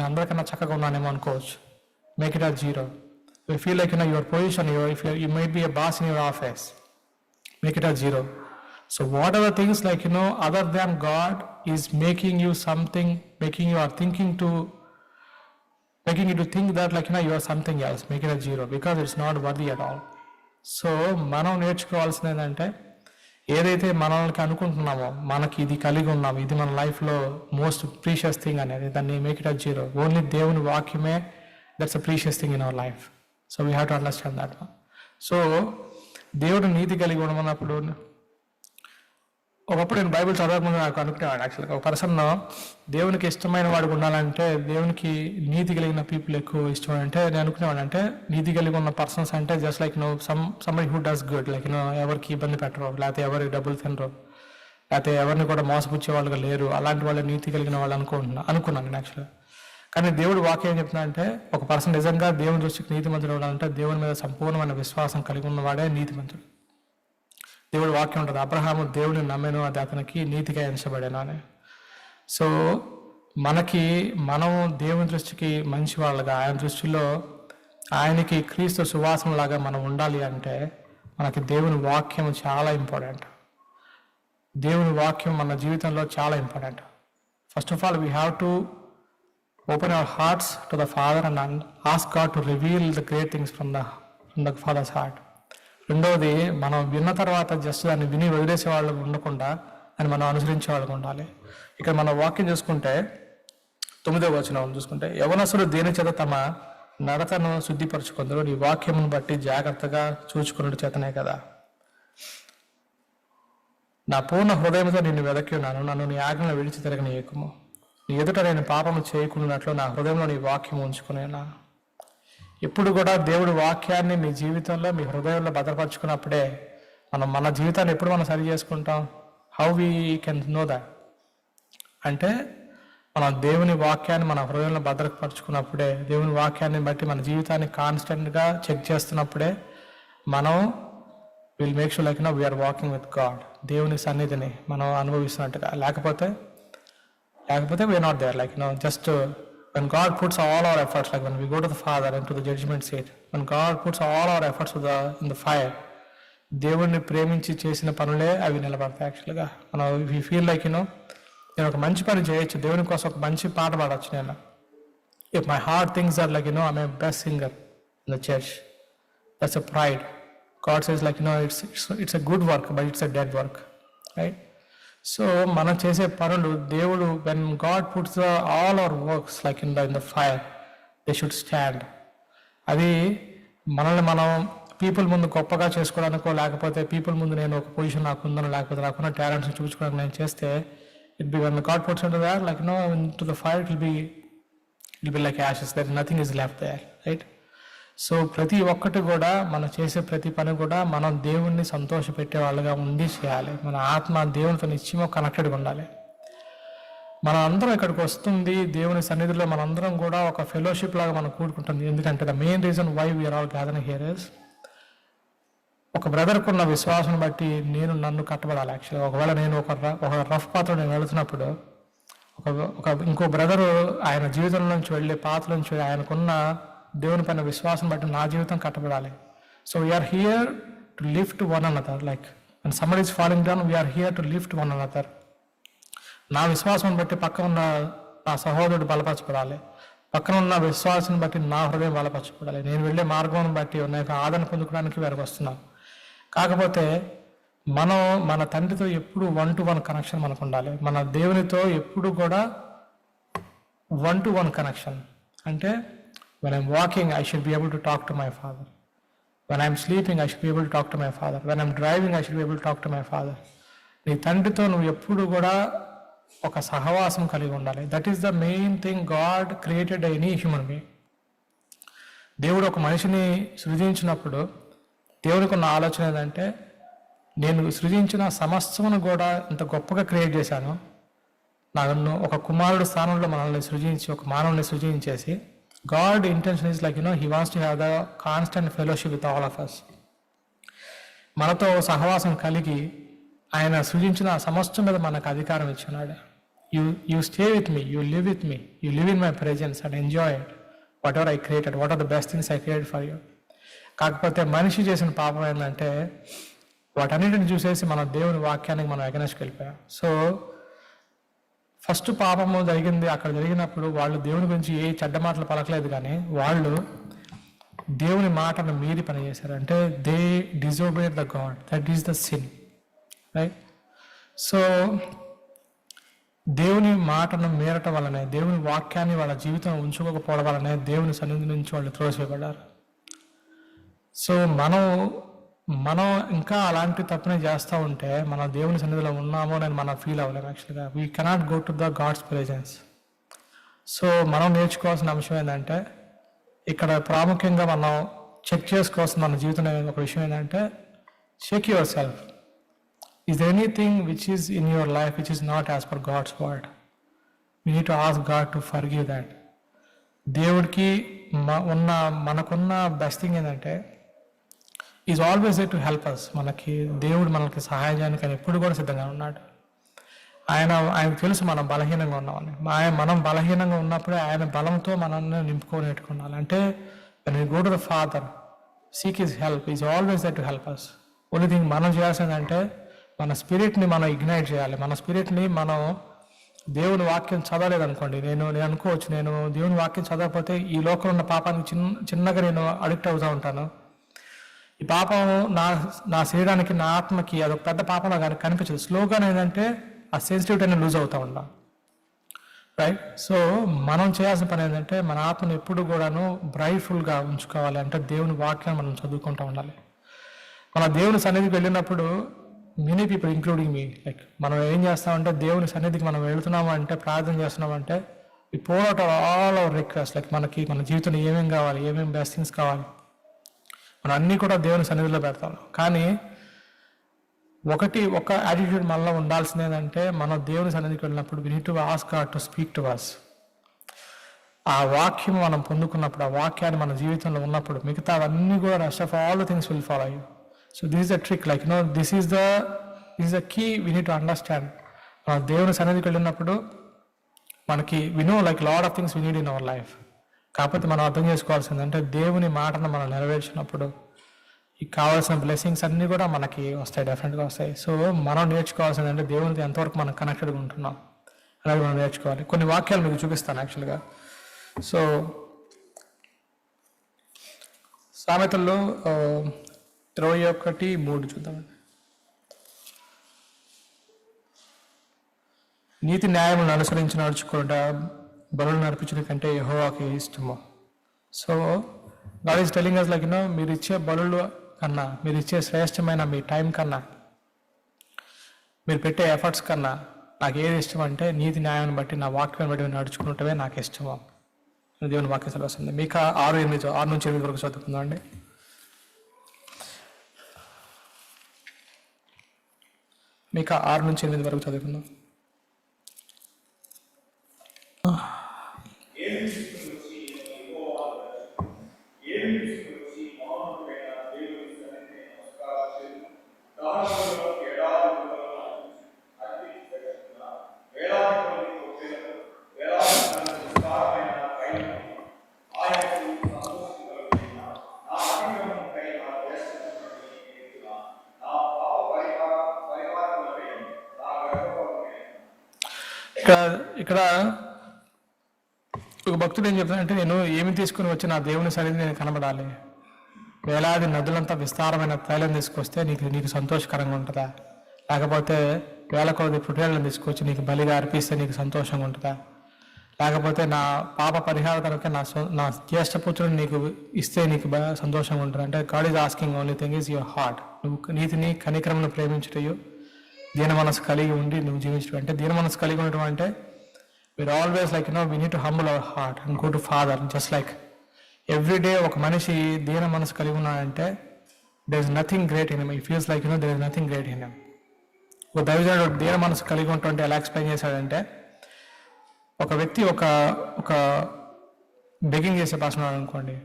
అందరికన్నా చక్కగా ఉన్నానేమో అనుకోవచ్చు, make it as zero. If you feel like your position, you might be a boss in your office, make it as zero. So whatever things like other than God is making you something, making you to think that like you are something else, make it as zero, because it's not worthy at all. So మనం నేర్చుకోవాల్సింది ఏంటంటే, ఏదైతే మనకి అనుకుంటున్నామో, మనకి ఇది కలిగి ఉన్నాము, ఇది మన లైఫ్లో మోస్ట్ ప్రీషియస్ థింగ్ అనేది, దాన్ని make it as zero. Only దేవుని వాక్యమే that's a precious thing in our life. So we have to understand that. So దేవుడు నీతి కలిగి ఉండమన్నప్పుడు, ఒకప్పుడు నేను బైబిల్ చదవకముందు నాకు అనుకునేవాడు, యాక్చువల్గా ఒక పర్సన్ దేవునికి ఇష్టమైన వాడికి ఉండాలంటే, దేవునికి నీతి కలిగిన పీపుల్ ఎక్కువ ఇష్టం అంటే నేను అనుకునేవాడు. అంటే నీతి కలిగి ఉన్న పర్సన్స్ అంటే just like somebody who does good, like ఎవరికి ఇబ్బంది పెట్టరు, లేకపోతే ఎవరికి డబ్బులు తినరు, లేకపోతే ఎవరిని కూడా మోసపుచ్చే వాళ్ళుగా లేరు, అలాంటి వాళ్ళ నీతి కలిగిన వాళ్ళు అనుకున్నాను నేను యాక్చువల్గా. కానీ దేవుడు వాక్యం ఏం చెప్తున్నా అంటే, ఒక పర్సన్ నిజంగా దేవుని దృష్టికి నీతిమంతుడు ఉండాలంటే దేవుని మీద సంపూర్ణమైన విశ్వాసం కలిగి ఉన్నవాడే నీతిమంతుడు. దేవుడు వాక్యం ఉంటుంది, అబ్రహాము దేవుని నమ్మెను, అది అతనికి నీతిగా ఎంచబడేను అని. సో మనం దేవుని దృష్టికి మంచి వాళ్ళగా, ఆయన దృష్టిలో ఆయనకి క్రీస్తు సువాసనలాగా మనం ఉండాలి అంటే, మనకి దేవుని వాక్యం చాలా ఇంపార్టెంట్. దేవుని వాక్యం మన జీవితంలో చాలా important. First of all we have to open our hearts to the father and ask God to reveal the great things from the father's heart. రెండవది, మనం విన్న తర్వాత జస్ట్ దాన్ని విని వదిలేసే వాళ్ళు ఉండకుండా దాన్ని మనం అనుసరించే వాళ్ళకు ఉండాలి. ఇక్కడ మన వాక్యం చూసుకుంటే 9వ వచనం చూసుకుంటే, యవనస్తులు దేని చేత తమ నడతను శుద్ధిపరచుకుందరు, నీ వాక్యమును బట్టి జాగ్రత్తగా చూచుకున్నట్టు చేతనే కదా. నా పూర్ణ హృదయంతో నిన్ను వెదకి ఉన్నాను, నన్ను నీ ఆజ్ఞను విడిచి తిరగనీయకుము. నీ ఎదుట నేను పాపము చేయకున్నట్లు నా హృదయంలో నీ వాక్యం ఉంచుకునేనా. ఎప్పుడు కూడా దేవుడి వాక్యాన్ని మీ జీవితంలో మీ హృదయంలో భద్రపరుచుకున్నప్పుడే మన జీవితాన్ని ఎప్పుడు మనం సరి చేసుకుంటాం. How we can know that అంటే మనం దేవుని వాక్యాన్ని మన హృదయంలో భద్రపరుచుకున్నప్పుడే, దేవుని వాక్యాన్ని బట్టి మన జీవితాన్ని కాన్స్టెంట్గా చెక్ చేస్తున్నప్పుడే మనం will make sure like we're walking with God, దేవుని సన్నిధిని మనం అనుభవిస్తున్నట్టుగా. లేకపోతే we're not there. Like just when God puts all our efforts, like when we go to the Father and to the judgment seat, when God puts all our efforts in the fire, దేవుణ్ణి ప్రేమించి చేసిన పనులే అవి నిలబడతాయి. యాక్చువల్గా మనం we feel like నేను ఒక మంచి పని చేయొచ్చు, దేవుని కోసం ఒక మంచి పాట పాడవచ్చు నేను. If my heart things are like I'm a best singer in the church, that's a pride. God says like it's a good work but it's a dead work, right? So మనం చేసే పనులు దేవుడు, when God puts all our works like in the fire, they should stand. అది మనల్ని మనం people ముందు గొప్పగా చేసుకోవడానికో, లేకపోతే పీపుల్ ముందు నేను ఒక పొజిషన్ నాకు ఉందనో, లేకపోతే నాకున్న టాలెంట్స్ చూపించుకోవడానికి నేను చేస్తే, it be when God puts into that like into the fire, it will be like ashes, that nothing is left there, right? So ప్రతి ఒక్కటి కూడా మనం చేసే ప్రతి పని కూడా మనం దేవుణ్ణి సంతోషపెట్టే వాళ్ళగా ఉండి చేయాలి. మన ఆత్మ దేవునితో నిత్యమో కనెక్టెడ్గా ఉండాలి. మనం అందరం ఇక్కడికి వస్తుంది దేవుని సన్నిధిలో, మనందరం కూడా ఒక ఫెలోషిప్ లాగా మనం కూడుకుంటుంది. ఎందుకంటే the main reason why we're all gathering here is, ఒక బ్రదర్కు ఉన్న విశ్వాసం బట్టి నన్ను కట్టబడాలి. యాక్చువల్గా ఒకవేళ నేను ఒక రఫ్ పాత్ర నేను వెళుతున్నప్పుడు ఇంకో బ్రదరు ఆయన జీవితం నుంచి వెళ్ళే పాత్ర నుంచి ఆయనకున్న దేవుని పైన విశ్వాసం బట్టి నా జీవితం కట్టబడాలి. So we are here to lift one another. Like when somebody is falling down, we are here to lift one another. నా విశ్వాసం బట్టి పక్కన ఉన్న నా సహోదరుడు బలపరచబడాలి, పక్కన ఉన్న విశ్వాసం బట్టి నా హృదయం బలపరచబడాలి. నేను వెళ్ళే మార్గం బట్టి నాకు ఆదరణ పొందుకోవడానికి వీరికి వస్తున్నాను. కాకపోతే మనం మన తండ్రితో ఎప్పుడు 1-to-1 కనెక్షన్ మనకు ఉండాలి. మన దేవునితో ఎప్పుడు కూడా 1-to-1 కనెక్షన్. అంటే when I'm walking, I should be able to talk to my Father. When I'm sleeping, I should be able to talk to my Father. When I'm driving, I should be able to talk to my Father. నీ తండ్రితో నువ్వు ఎప్పుడు కూడా ఒక సహవాసం కలిగి ఉండాలి. That is the main thing God created any human being. దేవుడు ఒక మనిషిని సృజించినప్పుడు దేవుడికి ఉన్న ఆలోచన ఏంటంటే, నేను సృజించిన సమస్తమును కూడా ఇంత గొప్పగా క్రియేట్ చేశాను, నన్ను ఒక కుమారుడు స్థానంలో మనల్ని సృజించి ఒక మానవుని సృజించేసి, God intention is like he wants to have the constant fellowship with all of us. మనతో సహవాసం కలిగి ఆయన సృజించిన సమస్తం మీద మనకు అధికారం ఇచ్చున్నాడు. You stay with me, you live with me, you live in my presence and enjoy it, whatever I created, what are the best things I created for you. కాకపోతే మనిషి చేసిన పాపం ఏంటంటే వాటన్నిటిని చూసేసి మన దేవుని వాక్యానికి మనం ఎగనెస్ట్కి వెళ్ళిపోయాం. సో ఫస్ట్ పాపము జరిగింది అక్కడ జరిగినప్పుడు వాళ్ళు దేవుని గురించి ఏ చెడ్డ మాటలు పలకలేదు, కానీ వాళ్ళు దేవుని మాటను మీరి పని చేశారు. అంటే they disobeyed the God, that is the sin, right? So దేవుని మాటను మీరటం వల్లనే, దేవుని వాక్యాన్ని వాళ్ళ జీవితం ఉంచుకోకపోవడం వల్లనే దేవుని సన్నిధి నుంచి వాళ్ళు త్రోసివేయబడ్డారు. సో మనం ఇంకా అలాంటి తప్పునే చేస్తూ ఉంటే మన దేవుని సన్నిధిలో ఉన్నామో అని మనం ఫీల్ అవ్వలేము. యాక్చువల్గా we cannot go to the God's presence. So మనం నేర్చుకోవాల్సిన అంశం ఏంటంటే, ఇక్కడ ప్రాముఖ్యంగా మనం చెక్ చేసుకోవాల్సిన మన జీవితంలో ఒక విషయం ఏంటంటే, check your self. Is anything which is in your life which is not as per God's word? We need to ask God to forgive that. దేవుడికి మనకున్న బెస్ట్ థింగ్ ఏంటంటే, is always they to help us. దేవుడు మనకి సహాయం చేయడానికి ఆయన ఎప్పుడు కూడా సిద్ధంగా ఉన్నాడు. ఆయనకు తెలుసు మనం బలహీనంగా ఉన్నామని. మనం బలహీనంగా ఉన్నప్పుడే ఆయన బలంతో మనల్ని నింపుకోనేట్టుకున్నాలి. అంటే when we go to the Father, seek his help, he is always there to help us. Only thing మనం చేయాల్సిందంటే మన స్పిరిట్ని మనం ఇగ్నైట్ చేయాలి. మన స్పిరిట్ని మనం దేవుని వాక్యం చదవలేదనుకోండి, నేను అనుకోవచ్చు, నేను దేవుని వాక్యం చదవకపోతే ఈ లోకంలో ఉన్న పాపానికి చిన్నగా నేను అడిక్ట్ అవుతూ ఉంటాను. ఈ పాపం నా శరీరానికి, నా ఆత్మకి అదొక పెద్ద పాపంలో కానీ కనిపించదు. స్లోగానే ఏంటంటే ఆ సెన్సిటివిటీని లూజ్ అవుతూ ఉంటాం, రైట్? సో మనం చేయాల్సిన పని ఏంటంటే మన ఆత్మను ఎప్పుడు కూడాను బ్రైట్ఫుల్గా ఉంచుకోవాలి. అంటే దేవుని వాక్యాన్ని మనం చదువుకుంటూ ఉండాలి. మన దేవుని సన్నిధికి వెళ్ళినప్పుడు మెనీ పీపుల్ ఇంక్లూడింగ్ మీ, లైక్ మనం ఏం చేస్తామంటే దేవుని సన్నిధికి మనం వెళుతున్నాము అంటే, ప్రార్థన చేస్తున్నామంటే వి pour out all our requests, like మనకి మన జీవితంలో ఏమేమి కావాలి, ఏమేమి బ్లెస్సింగ్స్ కావాలి, మనం అన్నీ కూడా దేవుని సన్నిధిలో పెడతాం. కానీ ఒక యాటిట్యూడ్ మనలో ఉండాల్సింది ఏంటంటే, మనం దేవుని సన్నిధికి వెళ్ళినప్పుడు we need to ask God to speak to us. ఆ వాక్యం మనం పొందుకున్నప్పుడు, ఆ వాక్యాన్ని మన జీవితంలో ఉన్నప్పుడు మిగతా అవన్నీ కూడా rest of all the things will follow you. So this is the trick, like this is the key we need to understand. మనం దేవుని సన్నిధికి వెళ్ళినప్పుడు మనకి we know like lot of things we need in our life. కాకపోతే మనం అర్థం చేసుకోవాల్సిందంటే, దేవుని మాటను మనం నెరవేర్చినప్పుడు ఈ కావాల్సిన బ్లెస్సింగ్స్ అన్నీ కూడా మనకి వస్తాయి, డెఫినెట్గా వస్తాయి. సో మనం నేర్చుకోవాల్సిందంటే దేవునితో ఎంతవరకు మనం కనెక్టెడ్గా ఉంటున్నాం అనేది మనం నేర్చుకోవాలి. కొన్ని వాక్యాలు మీకు చూపిస్తాను యాక్చువల్గా. సో సామెతల్లో 21:3 చూద్దామండి. నీతి న్యాయములను అనుసరించి నడుచుకుంటా బలులను నడిపించడం కంటే యెహోవాకి ఇష్టము. So God is telling us, like మీరు ఇచ్చే బలులు కన్నా, మీరు ఇచ్చే శ్రేష్టమైన మీ టైం కన్నా, మీరు పెట్టే ఎఫర్ట్స్ కన్నా నాకు ఏది ఇష్టం అంటే, నీతి న్యాయాన్ని బట్టి నా వాక్యాన్ని బట్టి నడుచుకుంటమే నాకు ఇష్టము. దేవుని వాక్యం సెలవుస్తుంది. మీకు 6-8 వరకు చదువుకుందాం అండి. మీకు 6-8 వరకు చదువుకుందాం. ఇక్కడ ఒక భక్తుడు ఏం చెప్తానంటే, నేను ఏమి తీసుకుని వచ్చి నా దేవుని సన్నిధి నేను కనబడాలి, వేలాది నదులంతా విస్తారమైన తైలం తీసుకొస్తే నీకు సంతోషకరంగా ఉంటుందా, లేకపోతే వేల కొలది పుట్టేళ్ళని తీసుకొచ్చి నీకు బలిగా అర్పిస్తే నీకు సంతోషంగా ఉంటుందా, లేకపోతే నా పాప పరిహారం నా జ్యేష్ఠపుత్రుని నీకు ఇస్తే నీకు సంతోషంగా ఉంటుంది అంటే, God is asking only thing is your heart. నువ్వు నీతిని కనికరమును ప్రేమించటయు దీన మనసు కలిగి ఉండి నువ్వు జీవించడం అంటే, దీన మనసు కలిగి ఉండటం అంటే we're always like we need to humble our heart and go to Father. Just like every day ఒక మనిషి దీన మనసు కలిగి ఉన్నాడంటే there is nothing great in him. He feels like there is nothing great in him. ఒక దైవజనుడు దీన మనసు కలిగి ఉంటుంటే ఎలా ఎక్స్ప్లెయిన్ చేశాడంటే, ఒక వ్యక్తి ఒక బెగ్గింగ్ చేసే పర్సన్ అనుకోండి,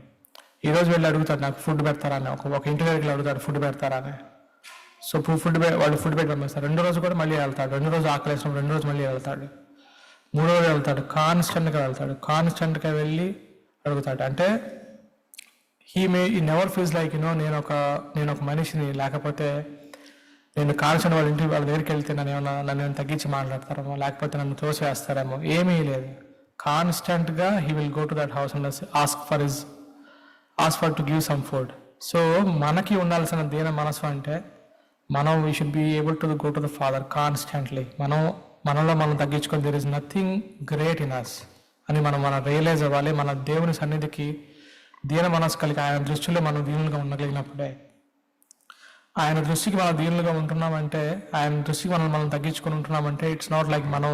ఈరోజు వెళ్ళి అడుగుతాడు నాకు ఫుడ్ పెడతారా అని, ఒక ఇంటి దగ్గరికి అడుగుతాడు ఫుడ్ పెడతారా అని. సో వాళ్ళు ఫుడ్ పెట్టి పంపిస్తారు. 2వ రోజు కూడా మళ్ళీ వెళ్తాడు, 2వ రోజు ఆకలి వేసినప్పుడు 2వ రోజు మళ్ళీ వెళ్తాడు, 3వ రోజు వెళ్తాడు, కాన్స్టెంట్గా వెళ్ళి అడుగుతాడు. అంటే ఈ నెవర్ ఫీల్స్ లైక్ నేను ఒక మనిషిని, లేకపోతే నేను కాన్స్టెంట్ వాళ్ళ దగ్గరికి వెళ్తే నన్ను తగ్గించి మాట్లాడతారేమో, లేకపోతే నన్ను తోసివేస్తారేమో, ఏమీ లేదు. కాన్స్టెంట్గా he will go to that house and ask for to give some food. So మనకి ఉండాల్సిన దీన మనసు అంటే, మనం we should be able to go to the father constantly. మనలో మనం తగ్గించుకొని there is nothing great in us అని మనం రియలైజ్ అవ్వాలి. మన దేవుని సన్నిధికి దీన మనసు కలిగి ఆయన దృష్టిలో మనం దీనులుగా ఉండగలిగినప్పుడే, ఆయన దృష్టికి మనం దీనులుగా ఉంటున్నామంటే, ఆయన దృష్టికి మనం తగ్గించుకొని ఉంటున్నామంటే, ఇట్స్ నాట్ లైక్ మనం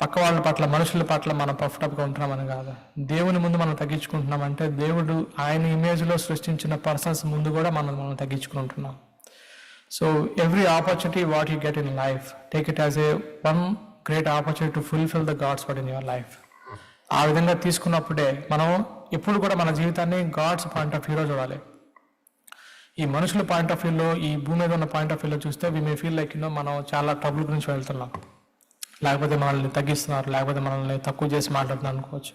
పక్క వాళ్ళ పట్ల, మనుషుల పట్ల మనం పఫ్టప్గా ఉంటున్నామని కాదు. దేవుని ముందు మనం తగ్గించుకుంటున్నామంటే, దేవుడు ఆయన ఇమేజ్లో సృష్టించిన పర్సన్స్ ముందు కూడా మనం తగ్గించుకుని ఉంటున్నాం. So every opportunity what you get in life, take it as one great opportunity to fulfill the God's word in your life. ఆ విధంగా తీసుకున్నప్పుడే మనం ఎప్పుడు కూడా మన జీవితాన్ని గాడ్స్ పాయింట్ ఆఫ్ వ్యూలో చూడాలి. ఈ మనుషుల పాయింట్ ఆఫ్ వ్యూలో, ఈ భూమి మీద ఉన్న పాయింట్ ఆఫ్ వ్యూలో చూస్తే వి మే ఫీల్ లైక్ మనం చాలా ట్రబుల్ గురించి వెళ్తున్నాం, లేకపోతే మనల్ని తగ్గిస్తున్నారు, లేకపోతే మనల్ని తక్కువ చేసి మాట్లాడుతున్నారు అనుకోవచ్చు.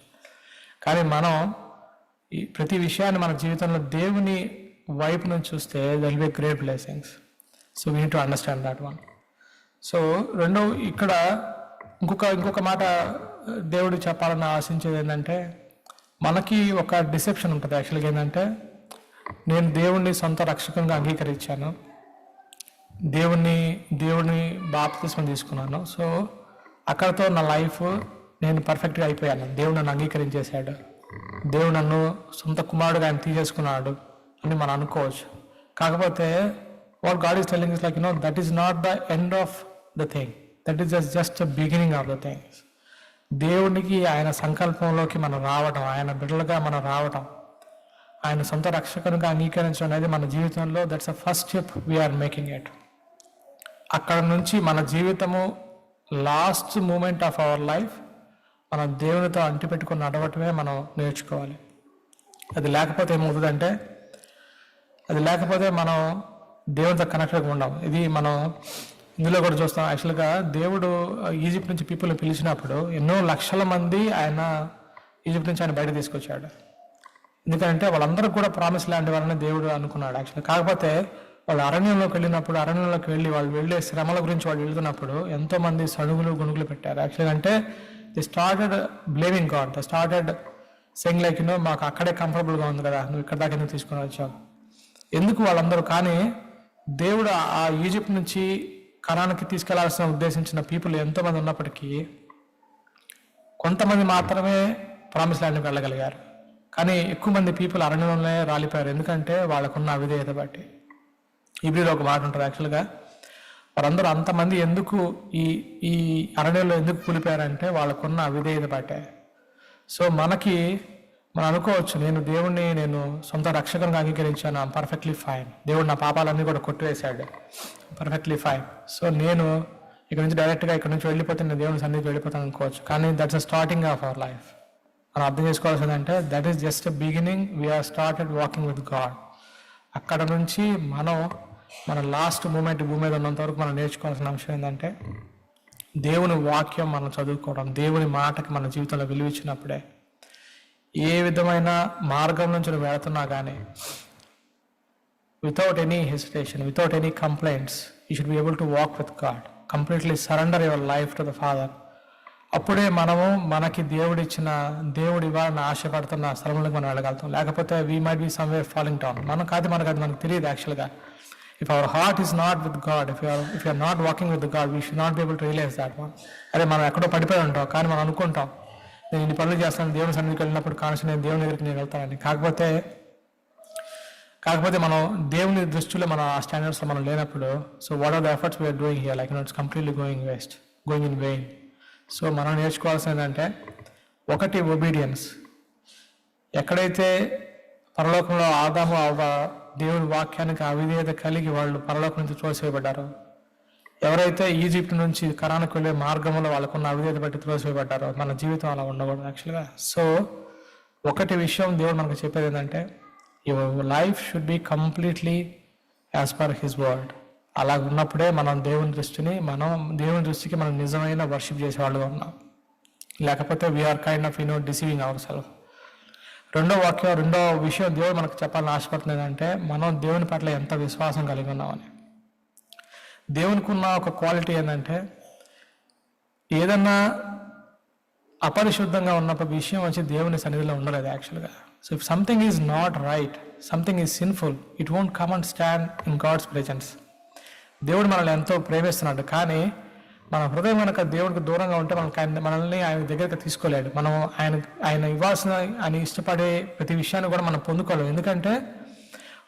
కానీ మనం ఈ ప్రతి విషయాన్ని మన జీవితంలో దేవుని వైపు నుంచి చూస్తే there will be great blessings. So we need to understand that one. So ఇక్కడ ఇంకొక మాట దేవుడు చెప్పాలని ఆశించేది ఏంటంటే, మనకి ఒక డిసెప్షన్ ఉంటుంది యాక్చువల్గా. ఏంటంటే, నేను దేవుణ్ణి సొంత రక్షకంగా అంగీకరించాను, దేవుడిని బాప్తిస్మం తీసుకున్నాను, సో అక్కడతో నా లైఫ్ నేను పర్ఫెక్ట్గా అయిపోయాను, దేవుడు నన్ను అంగీకరించేశాడు, దేవుడు నన్ను సొంత కుమారుడుగా ఆయన తీసేసుకున్నాడు అని మనం అనుకోవచ్చు. కాకపోతే what God is telling us, like that is not the end of the thing, that is just the beginning of the things. దేవునికి ఆయన సంకల్పంలోకి మనం రావటం, ఆయన బిడ్డలుగా మనం రావటం, ఆయన సొంత రక్షకునిగా అంగీకరించడం అనేది మన జీవితంలో that's a first step we're making it. అక్కడ నుంచి మన జీవితము last moment of our life మనం దేవునితో అంటిపెట్టుకుని నడవటమే మనం నేర్చుకోవాలి. అది లేకపోతే ఏమవుతుందంటే, అది లేకపోతే మనం దేవునితో కనెక్టెడ్గా ఉండం. ఇది మనం ఇందులో కూడా చూస్తాం. యాక్చువల్గా దేవుడు ఈజిప్ట్ నుంచి పీపుల్ని పిలిచినప్పుడు ఎన్నో లక్షల మంది ఆయన ఈజిప్ట్ నుంచి ఆయన బయట తీసుకొచ్చాడు. ఎందుకంటే వాళ్ళందరూ కూడా ప్రామిస్ ల్యాండ్ వాళ్ళని దేవుడు అనుకున్నాడు యాక్చువల్గా. కాకపోతే వాళ్ళు అరణ్యంలోకి వెళ్ళినప్పుడు, అరణ్యంలోకి వెళ్ళి వాళ్ళు వెళ్ళే శ్రమల గురించి వాళ్ళు వెళ్తున్నప్పుడు ఎంతోమంది సణుగులు గుణుగులు పెట్టారు. యాక్చువల్గా అంటే the started blaming God, the started saying like మాకు అక్కడే కంఫర్టబుల్గా ఉంది కదా, నువ్వు ఇక్కడ దాకా ఎందుకు తీసుకొని వచ్చావు, ఎందుకు వాళ్ళందరూ. కానీ దేవుడు ఆ ఈజిప్ట్ నుంచి కనానికి తీసుకెళ్లాల్సిన ఉద్దేశించిన పీపుల్ ఎంతోమంది ఉన్నప్పటికీ కొంతమంది మాత్రమే ప్రామిస్ ల్యాండ్కి వెళ్ళగలిగారు. కానీ ఎక్కువ మంది పీపుల్ అరణ్యంలోనే రాలిపోయారు. ఎందుకంటే వాళ్ళకున్న అవిధేయత బట్టి. హీబ్రూలో ఒక మాట ఉంటుంది యాక్చువల్గా, వారందరూ అంతమంది ఎందుకు ఈ అరణ్యంలో ఎందుకు కూలిపోయారంటే వాళ్ళకున్న అవిధేయత బట్టే. సో మనం అనుకోవచ్చు, నేను సొంత రక్షకునిగా అంగీకరించాను, ఐఎమ్ పర్ఫెక్ట్లీ ఫైన్, దేవుడు నా పాపాలన్నీ కూడా కొట్టివేశాడు, పర్ఫెక్ట్లీ ఫైన్. సో నేను ఇక్కడ నుంచి డైరెక్ట్గా ఇక్కడ నుంచి వెళ్ళిపోతే నేను దేవుని సన్నిధికి వెళ్ళిపోతాను అనుకోవచ్చు. కానీ that's a starting of our life. మనం అర్థం చేసుకోవాల్సిందంటే that is just a beginning, we are started walking with God. అక్కడ నుంచి మన లాస్ట్ మూమెంట్ భూమి మీద ఉన్నంత వరకు మనం నేర్చుకోవాల్సిన అంశం ఏంటంటే దేవుని వాక్యం మనం చదువుకోవడం, దేవుని మాటకి మన జీవితంలో విలువ ఇచ్చినప్పుడే ఏ విధమైన మార్గం నుంచి నువ్వు వెళుతున్నా కానీ without any hesitation, without any complaints, you should be able to walk with God, completely surrender your life to the father. అప్పుడే మనకి దేవుడు ఇవ్వాలని ఆశపడుతున్న స్థలంలోకి మనం వెళ్ళగలుగుతాం. లేకపోతే we might be somewhere falling down. మనకు తెలియదు యాక్చువల్గా. If our heart is not with God, if you're not walking with God, we should not be able to realise that one. అదే మనం ఎక్కడో పడిపోయి ఉంటాం, కానీ మనం అనుకుంటాం నేను ఇన్ని పనులు చేస్తాను, దేవుని సన్నిధికి వెళ్ళినప్పుడు కాన్షియస్ నేను దేవుని దగ్గరికి నేను వెళ్తానని. కాకపోతే మనం దేవుని దృష్టిలో మన ఆ స్టాండర్డ్స్లో మనం లేనప్పుడు, so what are the efforts we're doing here, like it's completely going in vain. So మనం నేర్చుకోవాల్సింది ఏంటంటే, ఒకటి ఒబీడియన్స్. ఎక్కడైతే పరలోకంలో ఆదాము అవ్వ దేవుని వాక్యానికి అవిధేయత కలిగి వాళ్ళు పరలోకం నుంచి త్రోసివేయబడ్డారో, ఎవరైతే ఈజిప్ట్ నుంచి కనానికి వెళ్ళే మార్గంలో వాళ్ళకున్న అవిధేయత బట్టి త్రోసివేయబడ్డారో, మన జీవితం అలా ఉండకూడదు యాక్చువల్గా. సో ఒకటి విషయం దేవుడు మనకు చెప్పేది ఏంటంటే, your life should be completely as per his word. అలా ఉన్నప్పుడే మనం దేవుని దృష్టికి మనం నిజమైన వర్షిప్ చేసేవాళ్ళుగా ఉన్నాం. లేకపోతే we're kind of deceiving our self. రెండో విషయం దేవుడు మనకు చెప్పాలని ఆశపడుతుంది ఏంటంటే, మనం దేవుని పట్ల ఎంత విశ్వాసం కలిగి ఉన్నామని. దేవునికి ఉన్న ఒక క్వాలిటీ ఏంటంటే, ఏదన్నా అపరిశుద్ధంగా ఉన్నప్పుడు విషయం వచ్చి దేవుని సన్నిధిలో ఉండలేదు యాక్చువల్గా. So if something is not right, something is sinful, it won't come and stand in God's presence. దేవుడు మనల్ని ఎంతో ప్రేమిస్తున్నాడు, కానీ మన హృదయం కనుక దేవుడికి దూరంగా ఉంటే మనల్ని ఆయన దగ్గరికి తీసుకోలేడు. మనం ఆయన ఇవ్వాల్సిన, ఆయన ఇష్టపడే ప్రతి విషయాన్ని కూడా మనం పొందుకోలేము. ఎందుకంటే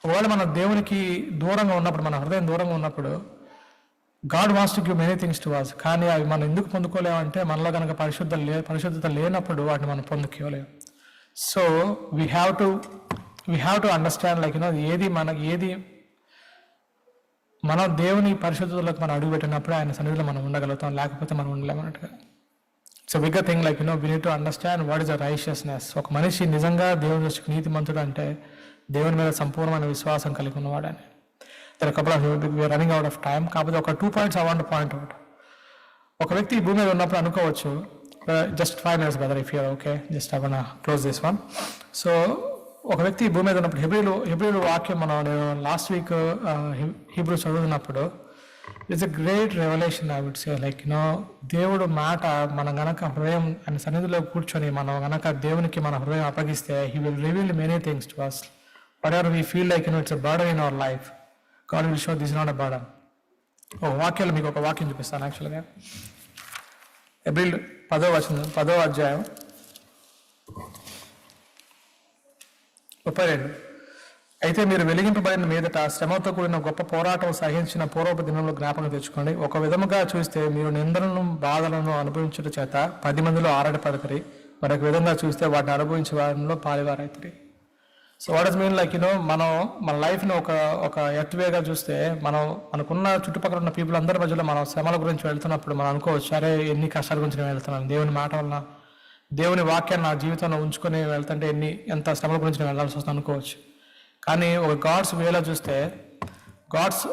ఒకవేళ మన దేవునికి దూరంగా ఉన్నప్పుడు, మన హృదయం దూరంగా ఉన్నప్పుడు, God wants to give many things to us, కానీ అవి మనం ఎందుకు పొందుకోలేమంటే మనలో కనుక పరిశుద్ధత లేనప్పుడు వాటిని మనం పొందుకోలేము. So we have to understand like ఏది మన దేవుని పరిశుద్ధతలోకి మనం అడుగుపెట్టినప్పుడు ఆయన సన్నిధిలో మనం ఉండగలుగుతాం, లేకపోతే మనం ఉండలేము అన్నట్టుగా. So big thing like we need to understand what is the righteousness. ఒక మనిషి నిజంగా దేవుని దృష్టికి నీతిమంతుడు అంటే దేవుని మీద సంపూర్ణమైన విశ్వాసం కలిగి ఉన్నవాడని. We are running out of time. కాకపోతే ఒక 2 points I want to point out. ఒక వ్యక్తి భూమి మీద ఉన్నప్పుడు అనుకోవచ్చు, just 5 minutes brother if you're okay, just I want close this one. So ఒక వ్యక్తి భూమి మీద ఉన్నప్పుడు హెబ్రీలు వాక్యం నేను లాస్ట్ వీక్ హీబ్రూ చదువుతున్నప్పుడు, it's a great revolution I would say. Like దేవుడు మాట మనం గనక హృదయం ఆయన సన్నిధిలో కూర్చొని మనం గనక దేవునికి మన హృదయం అప్పగిస్తే, he will reveal many things to us. Whatever we feel like it's a burden in our life, God will show this not a burden. వాక్యాలు మీకు ఒక వాక్యం చూపిస్తాను యాక్చువల్గా. హెబ్రీలు 10వ అధ్యాయం 32. అయితే మీరు వెలిగింపబడిన మీదట శ్రమతో కూడిన గొప్ప పోరాటం సహించిన పూర్వపు దినంలో జ్ఞాపకం తెచ్చుకోండి. ఒక విధముగా చూస్తే మీరు నిందలను బాధలను అనుభవించుట చేత 10 మందిలో ఆరాటపడతారు, మరొక విధంగా చూస్తే వాటిని అనుభవించే వారిలో పాలివారైతారు. So what is mean like మనం మన లైఫ్ని ఒక ఎత్తువేగా చూస్తే మనకున్న చుట్టుపక్కల ఉన్న పీపుల్ అందరి మధ్యలో మనం శ్రమల గురించి వెళ్తున్నప్పుడు మనం అనుకోవచ్చు, అరే ఎన్ని కష్టాల గురించి నేను వెళ్తున్నాను, దేవుని మాట వలన దేవుని వాక్యాన్ని నా జీవితంలో ఉంచుకొని వెళ్తుంటే ఎంత శ్రమల గురించి నేను వెళ్ళాల్సి వస్తుంది అనుకోవచ్చు. కానీ ఒక గాడ్స్ వేలో చూస్తే, గాడ్స్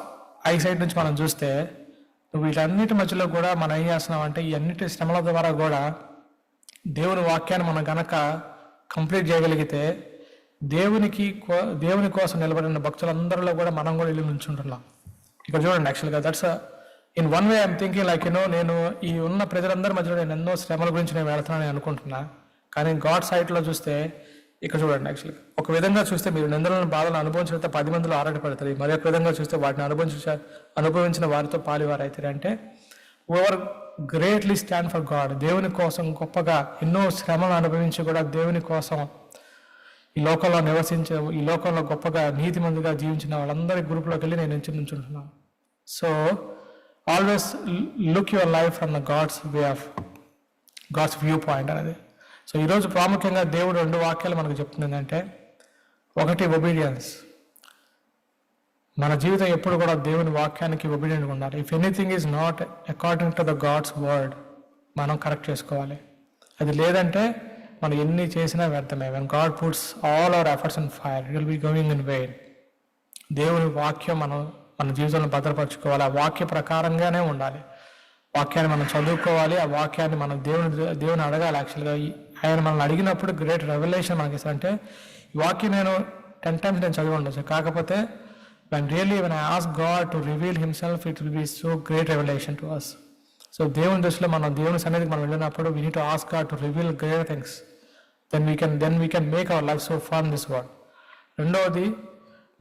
ఐ సైడ్ నుంచి మనం చూస్తే, నువ్వు వీటన్నిటి మధ్యలో కూడా మనం ఏం చేస్తున్నాం అంటే ఈ అన్నిటి శ్రమల ద్వారా కూడా దేవుని వాక్యాన్ని మనం గనక కంప్లీట్ చేయగలిగితే దేవుని కోసం నిలబడిన భక్తులందరిలో కూడా మనం కూడా వెళ్ళి నుంచుంటున్నాం. ఇక్కడ చూడండి, యాక్చువల్గా that's in one way I'm thinking like నేను ఈ ఉన్న ప్రజలందరి మధ్యలో నేను ఎన్నో శ్రమల గురించి నేను వెళ్తున్నానని అనుకుంటున్నా. కానీ గాడ్ సైట్లో చూస్తే ఇక్కడ చూడండి, యాక్చువల్గా ఒక విధంగా చూస్తే మీరు నిందలను బాధలను అనుభవించిన 10 మందిలో ఆరాటపడతారు, మరొక విధంగా చూస్తే వాటిని అనుభవించిన వారితో పాలివారు అవుతారు. అంటే over greatly stand for God, దేవుని కోసం గొప్పగా ఎన్నో శ్రమలు అనుభవించి కూడా దేవుని కోసం ఈ లోకంలో నివసించే, ఈ లోకంలో గొప్పగా నీతిమంతుగా జీవించిన వాళ్ళందరి గ్రూప్లోకి వెళ్ళి నేను నుంచుంటున్నాను. So always look your life from the God's view point అనేది. సో ఈరోజు ప్రాముఖ్యంగా దేవుడు 2 వాక్యాలు మనకు చెప్తుంది ఏంటంటే, ఒకటి ఒబీడియన్స్. మన జీవితం ఎప్పుడు కూడా దేవుని వాక్యానికి ఒబీడియంట్గా ఉండాలి. If anything is not according to the God's word మనం కరెక్ట్ చేసుకోవాలి. అది లేదంటే మనం ఎన్ని చేసినా వ్యర్థమే. When God puts all our efforts in fire it will be going in vain. దేవుని వాక్యం మన జీవితంలో భద్రపరచుకోవాలి. ఆ వాక్య ప్రకారంగానే ఉండాలి. వాక్యాన్ని మనం చదువుకోవాలి. ఆ వాక్యాన్ని మనం దేవుని అడగాలి. యాక్చువల్గా ఆయన మనల్ని అడిగినప్పుడు గ్రేట్ రెవల్యూషన్ మనకి ఇస్తారంటే, ఈ వాక్యం నేను 10 times నేను చదివి ఉండొచ్చు, కాకపోతే when I ask God to reveal himself, it will be so great revelation to us. So దేవుని దృష్టిలో మనం దేవుని సన్నిధికి మనం వెళ్ళినప్పుడు we need to ask God to reveal great things. Then we can make our life so fun in this world. రెండవది,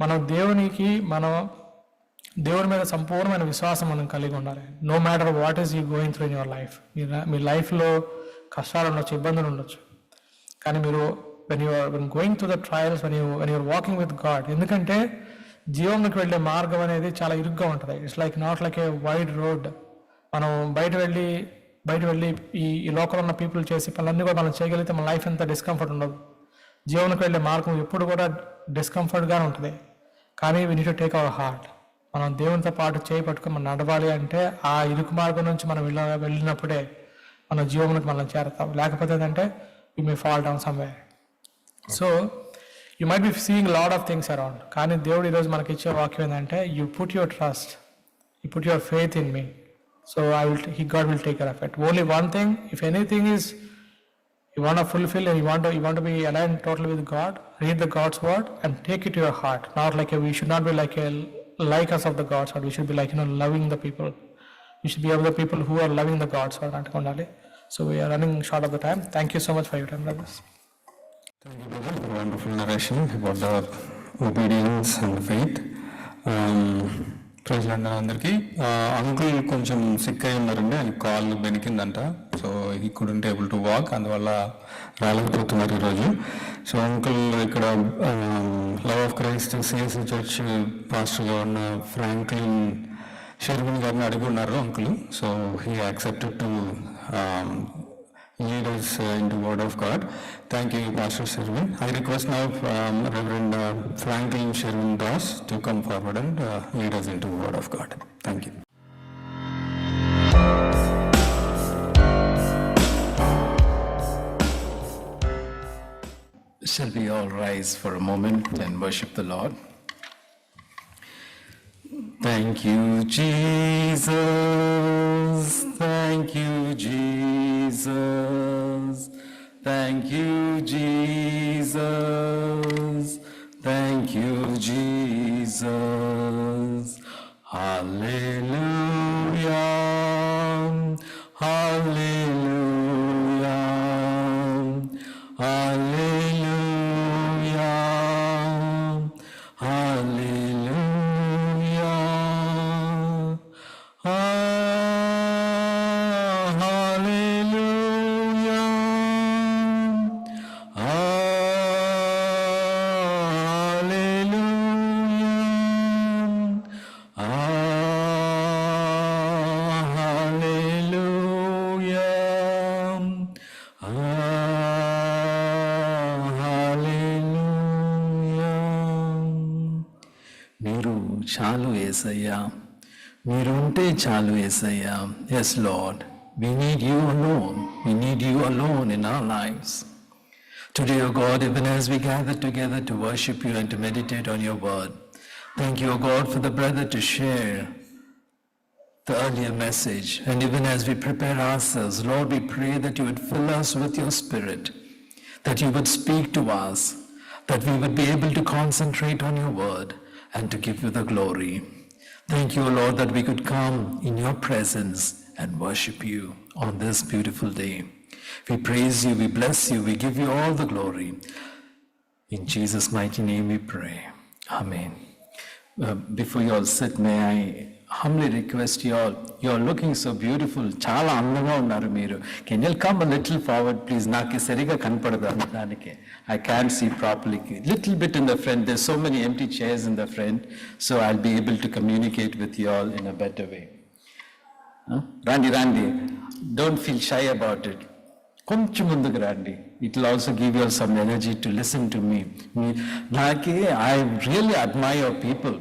మనం దేవుని మీద సంపూర్ణమైన విశ్వాసం మనం కలిగి ఉండాలి. No matter what is you going through in your life. మీ లైఫ్లో కష్టాలు ఉండొచ్చు, ఇబ్బందులు ఉండొచ్చు, కానీ మీరు when going through the trials, when you're walking with God, ఎందుకంటే జీవంలోకి వెళ్ళే మార్గం అనేది చాలా ఇరుగ్గా ఉంటుంది. It's not like A wide road. మనం బయట వెళ్ళి ఈ లోకంలో ఉన్న పీపుల్ చేసి పనులన్నీ కూడా మనం చేయగలిగితే మన లైఫ్ ఎంత డిస్కంఫర్ట్ ఉండదు. జీవనకు వెళ్ళే మార్గం ఎప్పుడు కూడా డిస్కంఫర్ట్గానే ఉంటుంది. కానీ we need to take our heart. మనం దేవునితో పాటు చేయి పట్టుకొని మనం నడవాలి అంటే ఆ ఇరుకు మార్గం నుంచి మనం వెళ్ళినప్పుడే మన జీవనకు మనం చేరతాం. లేకపోతే ఏంటంటే we may fall down somewhere. So you might be seeing lot of things around. కానీ దేవుడు ఈరోజు మనకి ఇచ్చే వాక్యం ఏంటంటే, you put your trust, you put your faith in me, so God will take care of it. Only one thing, if anything is you want to fulfill and you want to be aligned totally with God, read the God's word and take it to your heart. Not like we should not be like us of the God's word. We should be loving the people. We should be of the people who are loving the God's word. So we are running short of the time. Thank you so much for your time, brothers. Thank you, brother, for wonderful narration about the obedience and the faith. ప్రజలందరూ అందరికీ uncle కొంచెం sick అయి ఉన్నారండి, ఆయన కాళ్ళు బెనికిందంట. So he couldn't able to walk, అందువల్ల రాలేకపోతున్నారు ఈరోజు. సో అంకుల్ ఇక్కడ love of Christ CSC church పాస్టర్గా ఉన్న ఫ్రాంక్లిన్ షెర్విన్ గారిని అడిగి ఉన్నారు uncle. So he accepted to lead us into Word of God. Thank you, Pastor Sherwin. I request now Reverend Franklin Sherwin Das to come forward and lead us into Word of God. Thank you. Shall we all rise for a moment and worship the Lord? Thank you, Jesus. Thank you, Jesus. Thank you, Jesus. Thank you, Jesus. Hallelujah. Hallelujah. Hallelujah. Hallelujah. Hallelujah. మీరు చాలు యేసయ్యా, మీరు ఉంటే చాలు యేసయ్యా. Yes, Lord, we need you alone. We need you alone in our lives. Today, O God, even as we gather together to worship you and to meditate on your word, thank you, O God, for the brother to share the earlier message. And even as we prepare ourselves, Lord, we pray that you would fill us with your spirit, that you would speak to us, that we would be able to concentrate on your word and to give you the glory. Thank you, Lord, that we could come in your presence and worship you on this beautiful day. We praise you, we bless you, we give you all the glory. In Jesus' mighty name we pray. Amen. Before you all sit, may I humbly request you all, you are looking so beautiful. Chala andanga unnaru meeru. Can you come a little forward, please? Naaki seriga kanpadadu andanike. I can't see properly. Little bit in the front. There's so many empty chairs in the front, so I'll be able to communicate with you all in a better way. Randy, don't feel shy about it. కొంచెం ముందుకు రండి. It will also give you all some energy to listen to me. I really admire your people.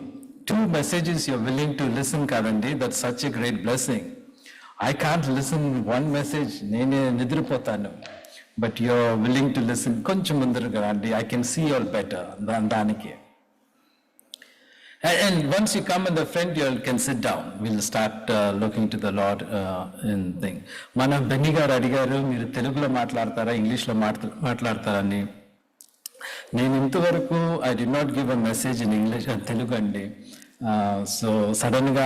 2 messages you're willing to listen, Karandi, that's such a great blessing. I can't listen one message, nene nidripotanu, but you're willing to listen. Koncham mundaru Karandi, I can see you all better than danike. And once you come in the front, you all can sit down. We'll start looking to the Lord in thing. Mana Benny garu adigaru, meeru Telugulo maatladtara, Englishlo maatladtara ani. నేను ఇంతవరకు I did not give a message in English Telugu అండి. So సడన్గా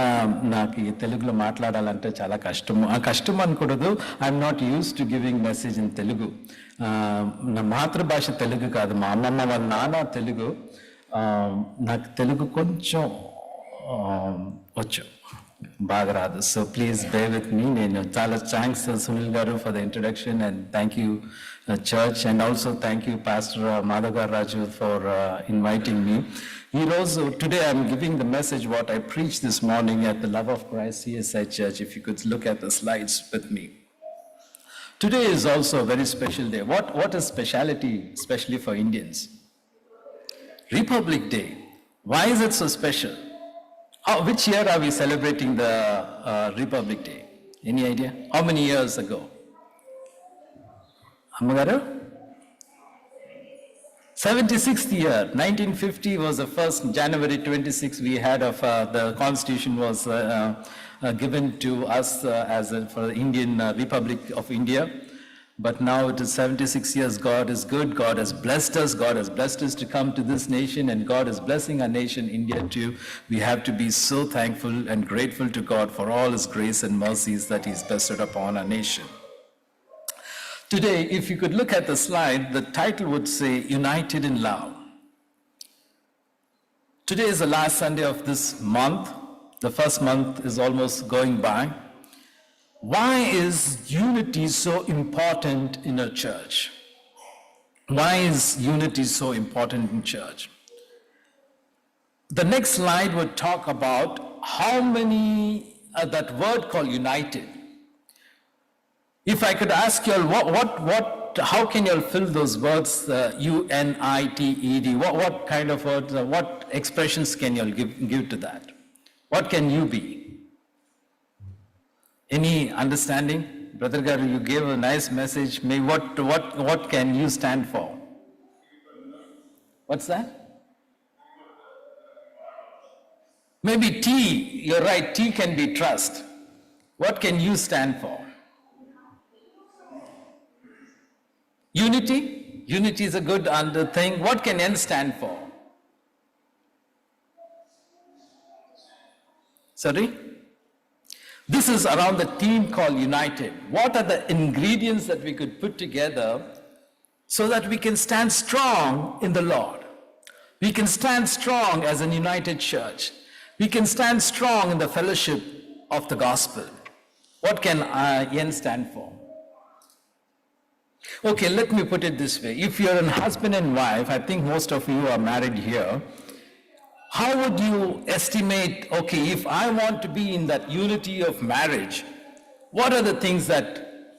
నాకు ఈ తెలుగులో మాట్లాడాలంటే చాలా కష్టము. ఆ కష్టం అనకూడదు, I'm not use to giving message in Telugu. నా మాతృభాష తెలుగు కాదు, మా అమ్మమ్మ వాళ్ళ నాన్న తెలుగు. నాకు తెలుగు కొంచెం వచ్చు, బాగా రాదు. So please bay with me. నేను చాలా థ్యాంక్స్ సునీల్ గారు for the introduction, and thank you church, and also thank you Pastor Madhagar Raju for inviting me. Today I'm giving the message what I preached this morning at the Love of Christ CSI Church. If you could look at the slides with me. Today is also a very special day. What is speciality, especially for Indians? Republic Day. Why is it so special? Which year are we celebrating the Republic Day? Any idea? How many years ago? Ammagaru? 76th year. 1950 was the first, January 26 we had of the Constitution was given to us for the Indian Republic of India. But now it is 76 years. God is good. God has blessed us. God has blessed us to come to this nation, and God is blessing our nation, India too. We have to be so thankful and grateful to God for all His grace and mercies that He's bestowed upon our nation. Today, if you could look at the slide, the title would say, United in Love. Today is the last Sunday of this month. The first month is almost going by. Why is unity so important in a church? Why is unity so important in church? The next slide would talk about how many, that word called united. If I could ask you all, how can you all fill those words, U-N-I-T-E-D? What kind of words, what expressions can you all give to that? What can you be? Any understanding? Brother Garu, you gave a nice message. What can you stand for? What's that? Maybe T, you're right, T can be trust. What can you stand for? Unity? Unity is a good thing. What can N stand for? Sorry? This is around the theme called United. What are the ingredients that we could put together so that we can stand strong in the Lord? We can stand strong as an united church. We can stand strong in the fellowship of the gospel. What can N stand for? Okay, let me put it this way. If you're a husband and wife, I think most of you are married here, how would you estimate, okay, if I want to be in that unity of marriage, what are the things that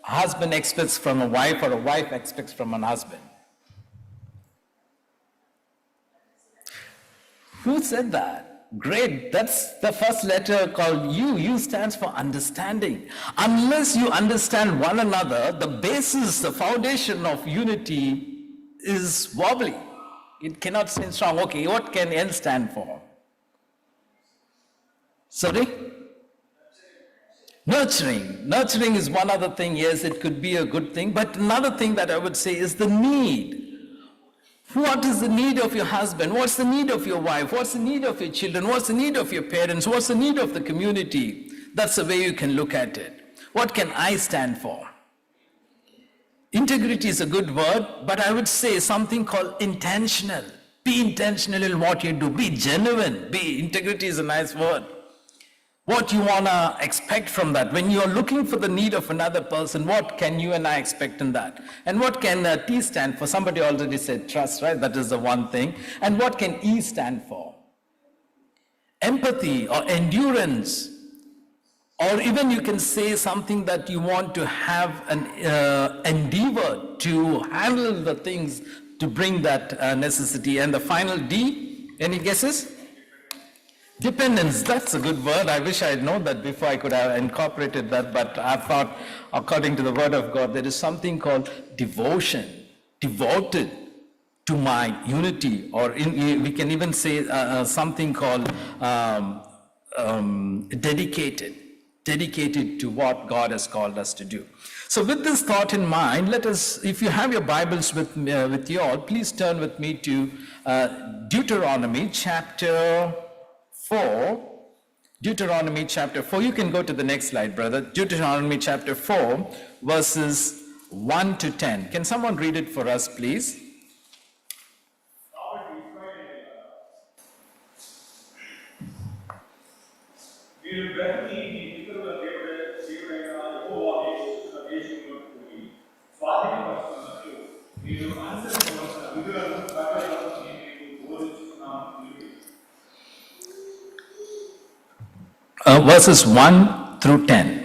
a husband expects from a wife or a wife expects from an husband? Who said that? Great. That's the first letter called U. U stands for understanding. Unless you understand one another, the basis, the foundation of unity is wobbly. It cannot stand strong. Okay, what can N stand for? Sorry? Nurturing. Nurturing is one other thing. Yes, it could be a good thing. But another thing that I would say is the need. What is the need of your husband? What's the need of your wife? What's the need of your children? What's the need of your parents? What's the need of the community? That's the way you can look at it. What can I stand for? Integrity is a good word, but I would say something called intentional. Be intentional in what you do. Be genuine. Integrity is a nice word. What you want to expect from that. When you're looking for the need of another person, what can you and I expect in that? And what can T stand for? Somebody already said trust, right? That is the one thing. And what can E stand for? Empathy or endurance. Or even you can say something that you want to have an endeavor to handle the things to bring that necessity. And the final D, any guesses? Dependence, that's a good word. I wish I had known that before I could have incorporated that, but I thought, according to the word of God, there is something called devotion, devoted to my unity, or we can even say something called dedicated to what God has called us to do. So with this thought in mind, let us, if you have your Bibles with you all, please turn with me to Deuteronomy chapter 4. Deuteronomy chapter 4. You can go to the next slide, brother. Deuteronomy chapter 4, verses 1 to 10. Can someone read it for us, please? Verses 1 through 10.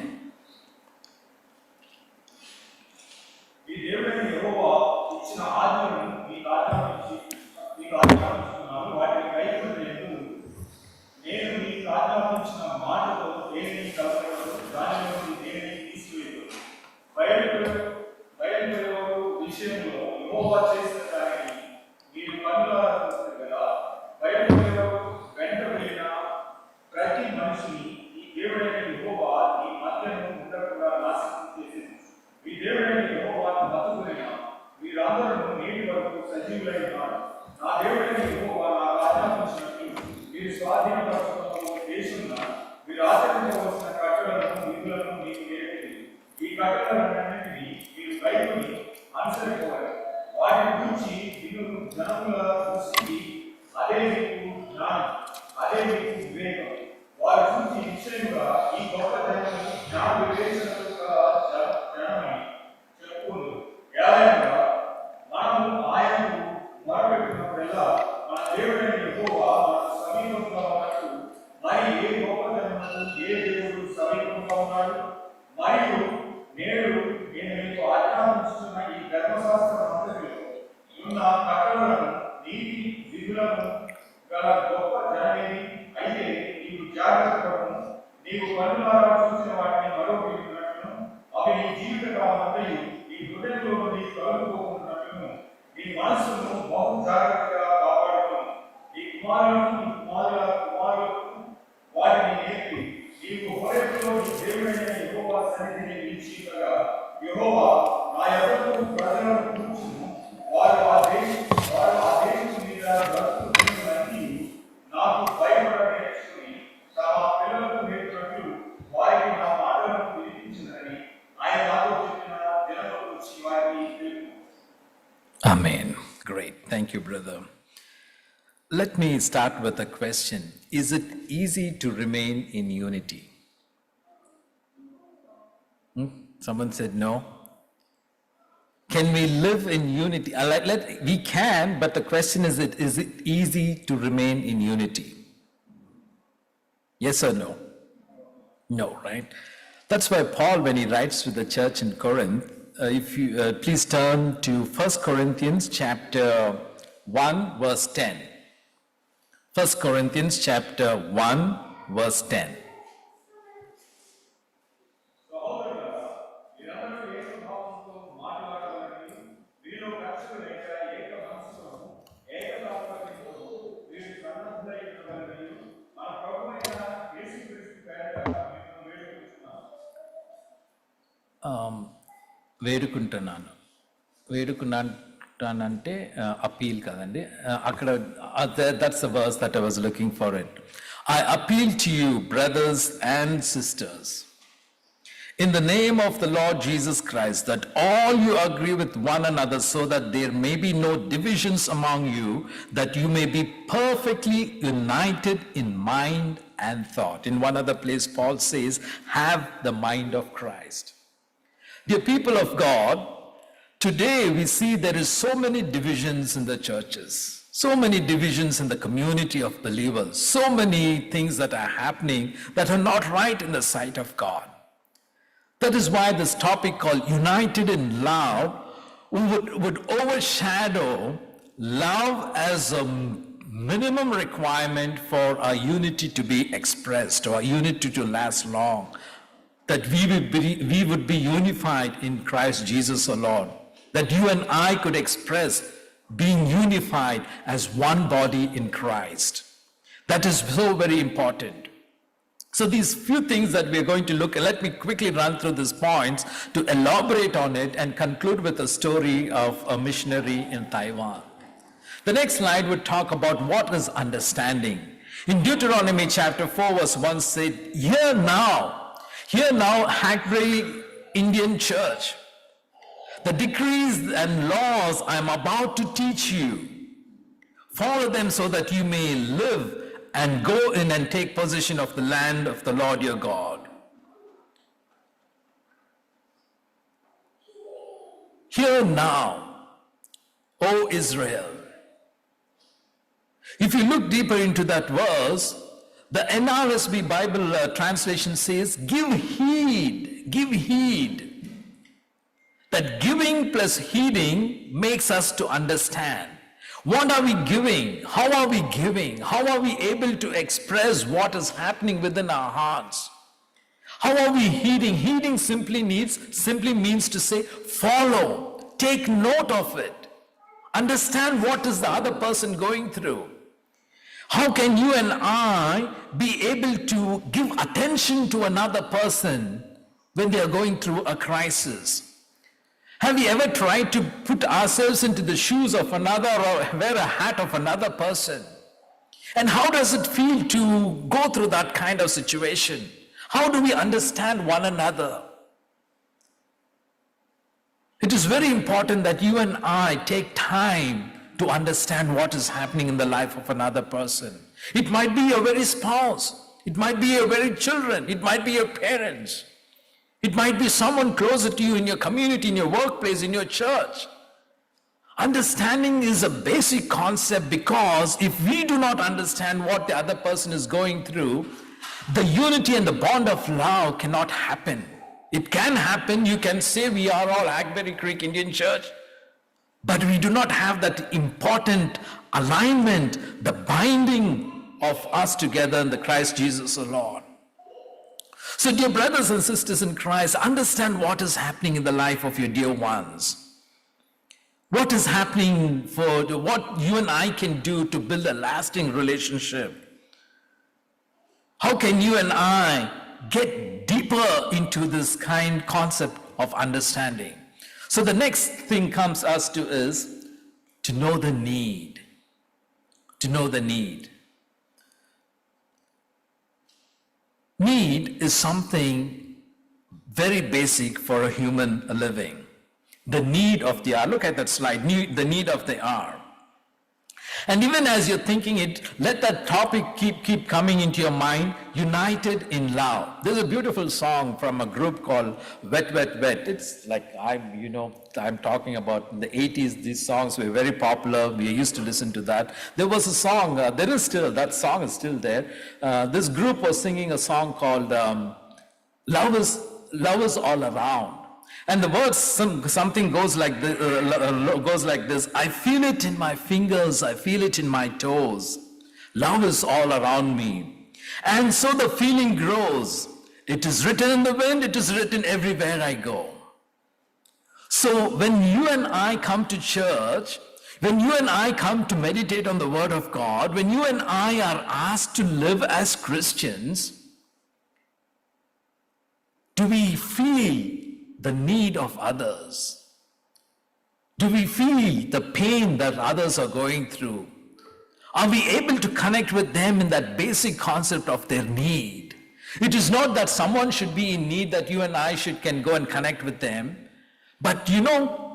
Amen. Great. Thank you, brother. Let me start with a question. Is it easy to remain in unity? Someone said no. Can we live in unity? We can, but the question is it easy to remain in unity? Yes or no? No, right? That's why Paul, when he writes to the church in Corinth, if you please turn to 1 Corinthians chapter 1, verse 10. 1 Corinthians chapter 1 verse 10. వేడుకుంటానంటే appeal కదండి అక్కడ that's the verse that I was looking for it. I appeal to you brothers and sisters in the name of the Lord Jesus Christ, that all you agree with one another, so that there may be no divisions among you, that you may be perfectly united in mind and thought. In one other place, Paul says, have the mind of Christ. Dear people of God, today we see there is so many divisions in the churches, so many divisions in the community of believers, so many things that are happening that are not right in the sight of God. That is why this topic called United in Love would overshadow love as a minimum requirement for our unity to be expressed, or our unity to last long. That we would be unified in Christ Jesus our Lord. That you and I could express being unified as one body in Christ. That is so very important. So these few things that we're going to look at, let me quickly run through these points to elaborate on it and conclude with a story of a missionary in Taiwan. The next slide would talk about what is understanding. In Deuteronomy chapter 4 verse 1 said, Hear now, Hackberry Indian Church, the decrees and laws I am about to teach you. Follow them so that you may live and go in and take possession of the land of the Lord your God. Hear now, O Israel. If you look deeper into that verse, the NRSV Bible translation says, give heed. That giving plus heeding makes us to understand. What are we giving? How are we giving? How are we able to express what is happening within our hearts? How are we heeding? Heeding simply means to say, follow, take note of it, understand what is the other person going through. How can you and I be able to give attention to another person when they are going through a crisis? Have we ever tried to put ourselves into the shoes of another or wear a hat of another person? And how does it feel to go through that kind of situation? How do we understand one another? It is very important that you and I take time to understand what is happening in the life of another person. It might be your very spouse. It might be your very children. It might be your parents. It might be someone closer to you in your community, in your workplace, in your church. Understanding is a basic concept, because if we do not understand what the other person is going through, the unity and the bond of love cannot happen. It can happen. You can say we are all Hackberry Creek Indian Church, but we do not have that important alignment, the binding of us together in the Christ Jesus our Lord. So dear brothers and sisters in Christ, understand what is happening in the life of your dear ones. What is happening for what you and I can do to build a lasting relationship. How can you and I get deeper into this concept of understanding? So the next thing comes us to is to know the need. To know the need. Need is something very basic for a human living. The need of the hour. Look at that slide. The need of the hour. And even as you're thinking it, let that topic keep coming into your mind. United in love. There's a beautiful song from a group called Wet Wet Wet. It's like I'm talking about in the 80s. These songs were very popular. We used to listen to that. There was a song. That song is still there. This group was singing a song called "Love is All Around." And the words, something goes like this, I feel it in my fingers, I feel it in my toes. Love is all around me. And so the feeling grows. It is written in the wind, it is written everywhere I go. So when you and I come to church, when you and I come to meditate on the Word of God, when you and I are asked to live as Christians, do we feel the need of others? Do we feel the pain that others are going through? Are we able to connect with them in that basic concept of their need? It is not that someone should be in need that you and I can go and connect with them. But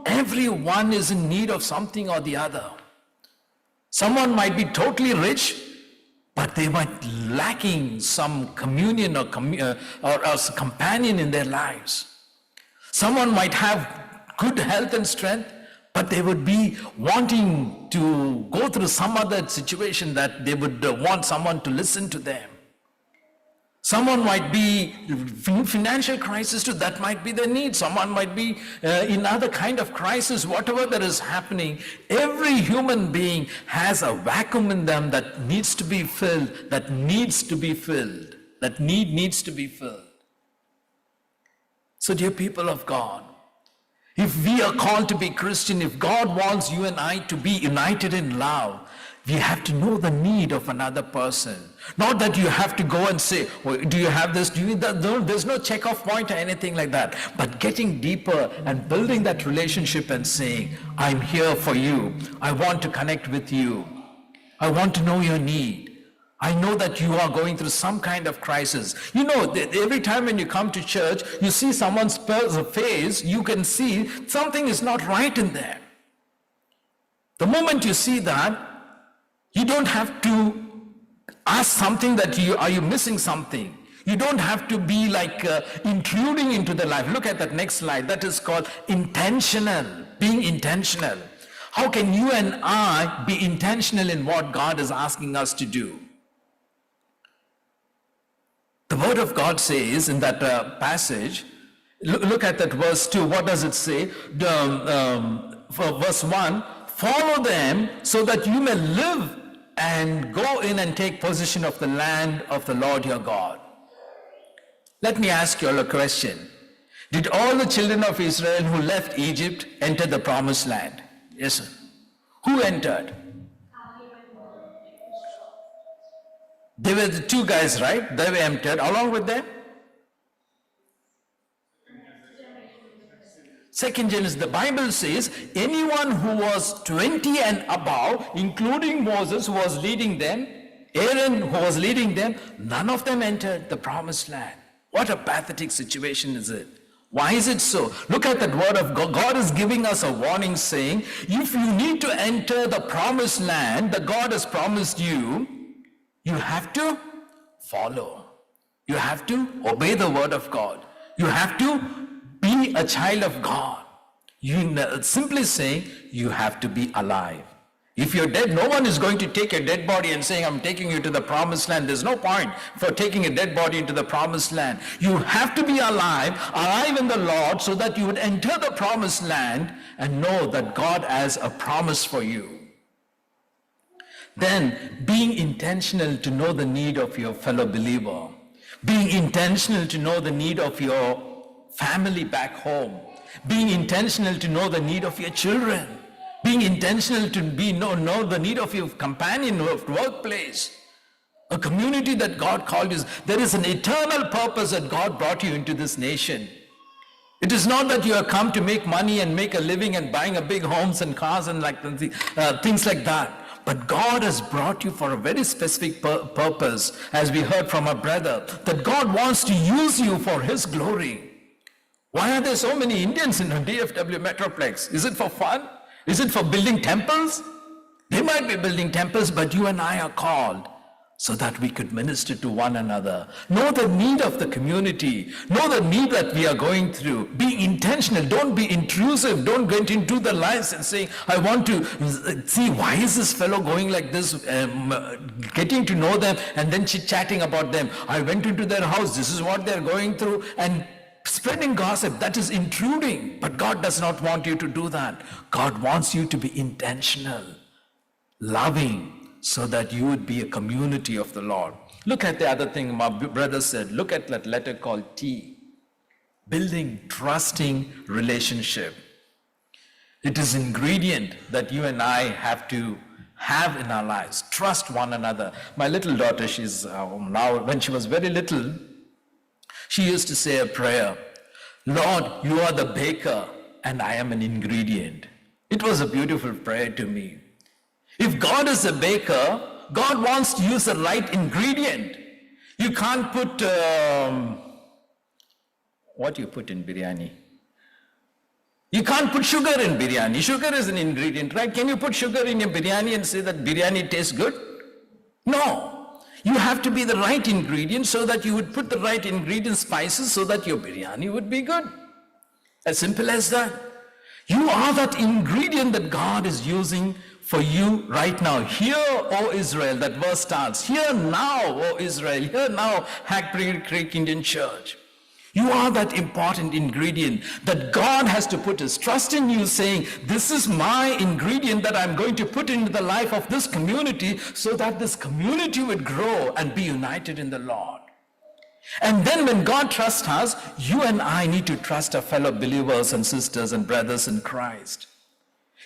everyone is in need of something or the other. Someone might be totally rich, but they might lacking some communion or companion in their lives. Someone might have good health and strength, but they would be wanting to go through some other situation that they would want someone to listen to them. Someone might be in financial crisis too, that might be their need. Someone might be in other kind of crisis, whatever that is happening. Every human being has a vacuum in them that needs to be filled, that needs to be filled, that needs to be filled. So dear people of God, if we are called to be Christian, if God wants you and I to be united in love, we have to know the need of another person. Not that you have to go and say, oh, do you have this, do you that? No, there's no check-off point or anything like that. But getting deeper and building that relationship and saying, I'm here for you. I want to connect with you. I want to know your need. I know that you are going through some kind of crisis. Every time when you come to church, you see someone's face, you can see something is not right in there. The moment you see that, you don't have to ask something that are you missing something? You don't have to be like intruding into the life. Look at that next slide. That is called intentional, being intentional. How can you and I be intentional in what God is asking us to do? The Word of God says in that passage, look at that verse 2. What does it say? For verse 1, follow them so that you may live and go in and take possession of the land of the Lord your God. Let me ask you all a question. Did all the children of Israel who left Egypt enter the promised land? Yes, sir. Who entered? They were the two guys, right? They were entered along with them. Second Genesis, the Bible says, anyone who was 20 and above, including Moses who was leading them, Aaron who was leading them, none of them entered the promised land. What a pathetic situation is it? Why is it so? Look at that word of God. God is giving us a warning saying, if you need to enter the promised land that God has promised you, you have to follow. You have to obey the word of God. You have to be a child of God. Simply saying, you have to be alive. If you're dead, no one is going to take your dead body and saying, I'm taking you to the promised land. There's no point for taking a dead body into the promised land. You have to be alive in the Lord, so that you would enter the promised land and know that God has a promise for you. Then, being intentional to know the need of your fellow believer. Being intentional to know the need of your family back home. Being intentional to know the need of your children. Being intentional to know the need of your companion of workplace. A community that God called you. There is an eternal purpose that God brought you into this nation. It is not that you have come to make money and make a living and buying a big homes and cars and things like that. But God has brought you for a very specific purpose, as we heard from our brother, that God wants to use you for His glory. Why are there so many Indians in the DFW Metroplex? Is it for fun? Is it for building temples? They might be building temples, but you and I are called so that we could minister to one another. Know the need of the community. Know the need that we are going through. Be intentional. Don't be intrusive. Don't get into the lives and saying, I want to see, why is this fellow going like this? Getting to know them and then chit-chatting about them. I went into their house. This is what they're going through. And spreading gossip, that is intruding. But God does not want you to do that. God wants you to be intentional, loving, so that you would be a community of the Lord. Look at the other thing my brother said. Look at that letter called T. Building trusting relationship. It is ingredient that you and I have to have in our lives. Trust one another. My little daughter, she's now, when she was very little, she used to say a prayer, Lord, you are the baker and I am an ingredient. It was a beautiful prayer to me. If God is a baker, God wants to use the right ingredient. You can't put, what do you put in biryani? You can't put sugar in biryani. Sugar is an ingredient, right? Can you put sugar in your biryani and say that biryani tastes good? No. You have to be the right ingredient so that you would put the right ingredient spices so that your biryani would be good. As simple as that. You are that ingredient that God is using for you right now. Hear, O Israel, that verse starts. Hear now, O Israel. Hear now, Hackberry Creek Indian Church. You are that important ingredient that God has to put his trust in you, saying, this is my ingredient that I'm going to put into the life of this community so that this community would grow and be united in the Lord. And then when God trusts us, you and I need to trust our fellow believers and sisters and brothers in Christ.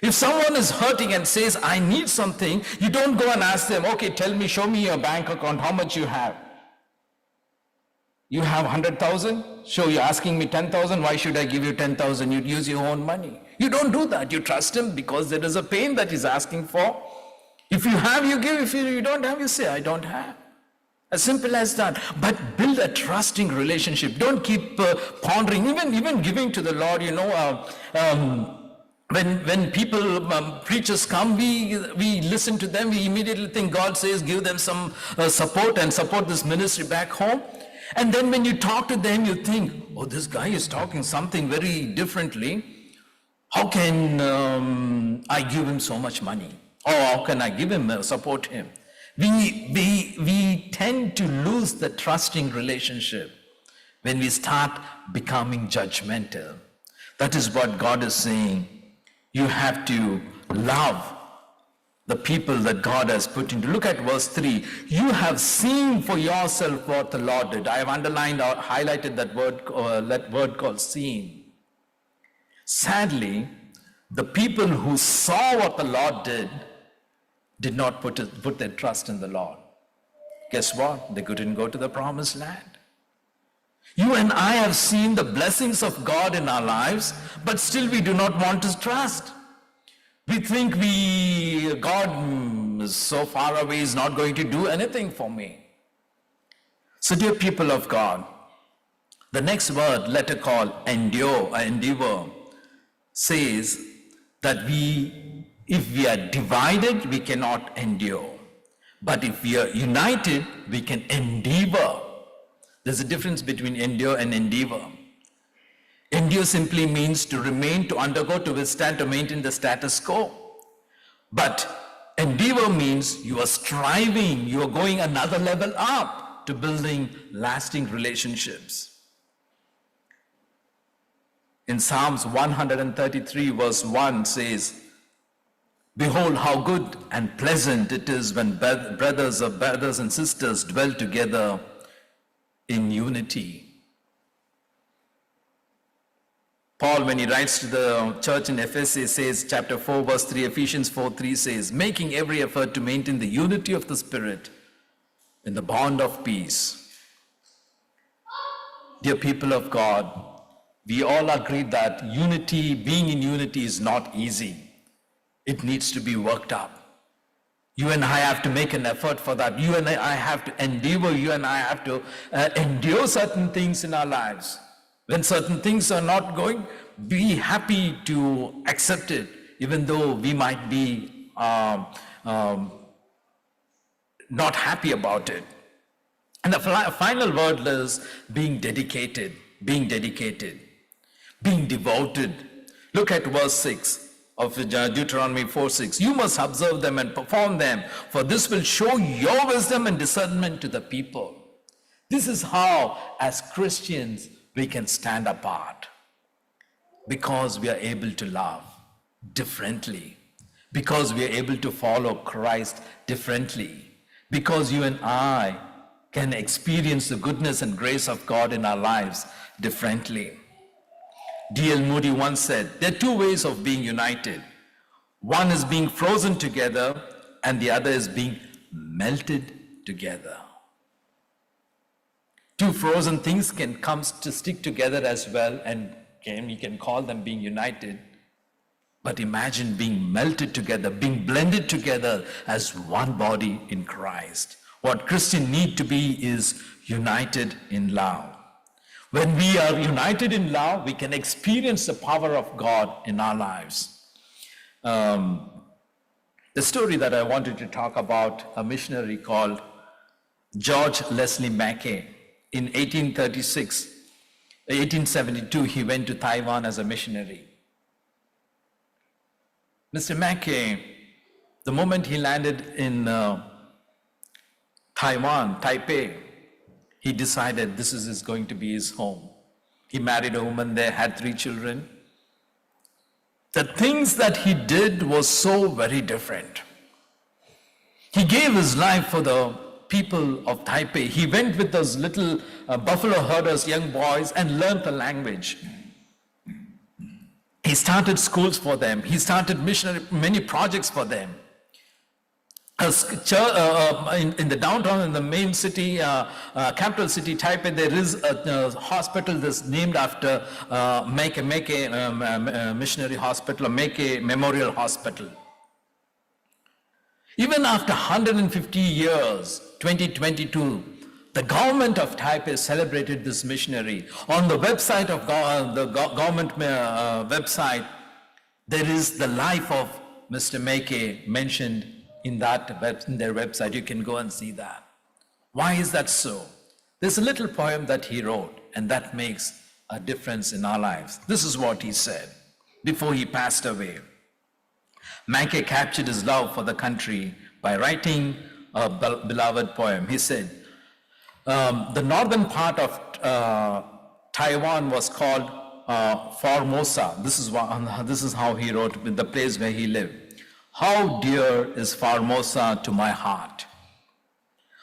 If someone is hurting and says, I need something, you don't go and ask them, okay, tell me, show me your bank account, how much you have. You have 100,000? So you're asking me 10,000? Why should I give you 10,000? You'd use your own money. You don't do that. You trust him because there is a pain that he's asking for. If you have, you give. If you don't have, you say, I don't have. As simple as that. But build a trusting relationship. Don't keep pondering. Even giving to the Lord, when people, preachers come, we listen to them. We immediately think God says, give them some support and support this ministry back home. And then when you talk to them, you think, oh, this guy is talking something very differently. How can I give him so much money? Or how can I give him, support him? We tend to lose the trusting relationship when we start becoming judgmental. That is what God is saying. You have to love the people that God has put into. Look at verse 3. You have seen for yourself what the Lord did. I have underlined or highlighted that word called seen. Sadly, the people who saw what the Lord did not put their trust in the Lord. Guess what? They couldn't go to the promised land. You and I have seen the blessings of God in our lives, but still we do not want to trust. We think God is so far away, is not going to do anything for me. So dear people of God, the next word, letter called endeavor, says that if we are divided, we cannot endure. But if we are united, we can endeavor. There's a difference between endure and endeavor. Endure simply means to remain, to undergo, to withstand, to maintain the status quo. But endeavor means you are striving, you are going another level up to building lasting relationships. In Psalms 133 verse 1 says, behold how good and pleasant it is when brothers and sisters dwell together in unity. Paul, when he writes to the church in Ephesus, says, chapter 4, verse 3, Ephesians 4:3 says, making every effort to maintain the unity of the Spirit in the bond of peace. Dear people of God, we all agree that unity, being in unity is not easy. It needs to be worked up. You and I have to make an effort for that. You and I have to endeavor. You and I have to endure certain things in our lives. When certain things are not going, be happy to accept it, even though we might be not happy about it. And the final word is being dedicated, being devoted. Look at verse 6 of Deuteronomy 4:6. You must observe them and perform them, for this will show your wisdom and discernment to the people. This is how, as Christians, we can stand apart, because we are able to love differently, because we are able to follow Christ differently, because you and I can experience the goodness and grace of God in our lives differently. D.L. Moody once said, there are two ways of being united. One is being frozen together, and the other is being melted together. Two frozen things can come to stick together as well, and we can call them being united. But imagine being melted together, being blended together as one body in Christ. What Christians need to be is united in love. When we are united in love, we can experience the power of God in our lives. The story that I wanted to talk about, a missionary called George Leslie Mackay. In 1872, he went to Taiwan as a missionary. Mr. Mackay, the moment he landed in Taiwan, Taipei, he decided this is going to be his home. He married a woman there, had 3 children. The things that he did was so very different. He gave his life for the people of Taipei. He went with those little buffalo herders, young boys, and learned the language. He started schools for them. He started many projects for them. In the downtown, in the main city, capital city Taipei, there is a hospital that's named after Mackay Missionary Hospital, or Mackay Memorial Hospital. Even after 150 years, 2022, the government of Taipei celebrated this missionary. On the website of the government website, there is the life of Mr. Mackay mentioned in their website. You can go and see that. Why is that so? There's a little poem that he wrote, and that makes a difference in our lives. This is what he said before he passed away. Mackay captured his love for the country by writing a beloved poem. He said, the northern part of Taiwan was called Formosa. This is how he wrote, the place where he lived. How dear is Formosa to my heart.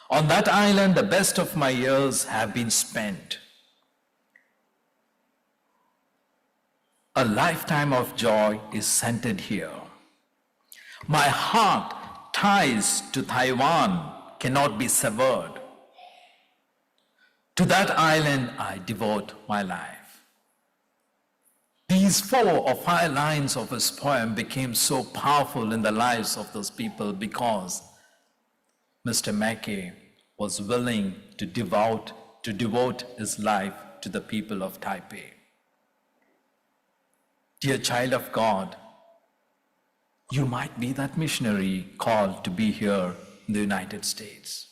On that island, the best of my years have been spent. A lifetime of joy is centered here. My heart ties to Taiwan cannot be severed. To that island I devote my life. These 4 or 5 lines of his poem became so powerful in the lives of those people because Mr. Mackay was willing to devote his life to the people of Taipei. Dear child of God, you might be that missionary called to be here in the United States.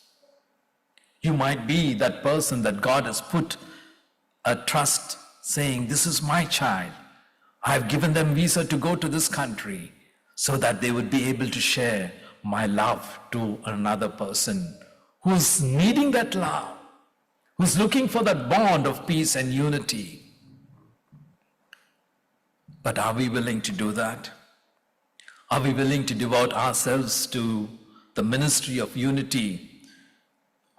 You might be that person that God has put a trust saying, this is my child. I've given them visa to go to this country so that they would be able to share my love to another person who's needing that love, who's looking for that bond of peace and unity. But are we willing to do that? Are we willing to devote ourselves to the ministry of unity,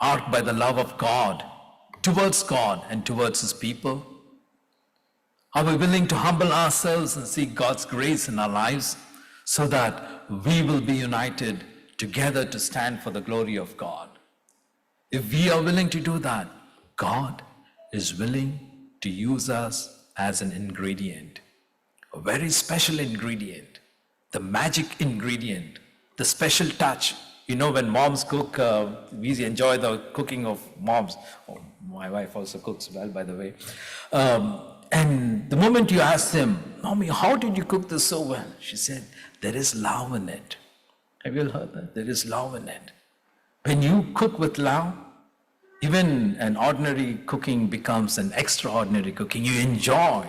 arced by the love of God, towards God and towards His people? Are we willing to humble ourselves and seek God's grace in our lives so that we will be united together to stand for the glory of God? If we are willing to do that, God is willing to use us as an ingredient, a very special ingredient, the magic ingredient, the special touch. You know, when moms cook, we enjoy the cooking of moms. Oh, my wife also cooks well, by the way. And the moment you ask them, Mommy, how did you cook this so well? She said, there is love in it. Have you heard that? There is love in it. When you cook with love, even an ordinary cooking becomes an extraordinary cooking. You enjoy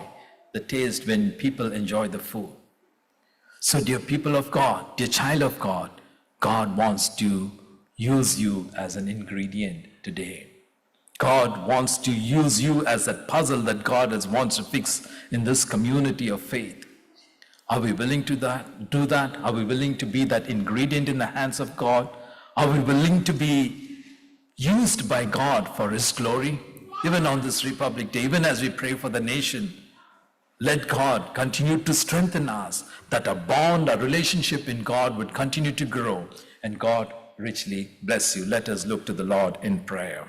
the taste when people enjoy the food. So dear people of God, dear child of God, God wants to use you as an ingredient today. God wants to use you as a puzzle that God wants to fix in this community of faith. Are we willing to do that? Are we willing to be that ingredient in the hands of God? Are we willing to be used by God for His glory? Even on this Republic Day, even as we pray for the nation, let God continue to strengthen us, that a bond, a relationship in God would continue to grow, and God richly bless you. Let us look to the Lord in prayer.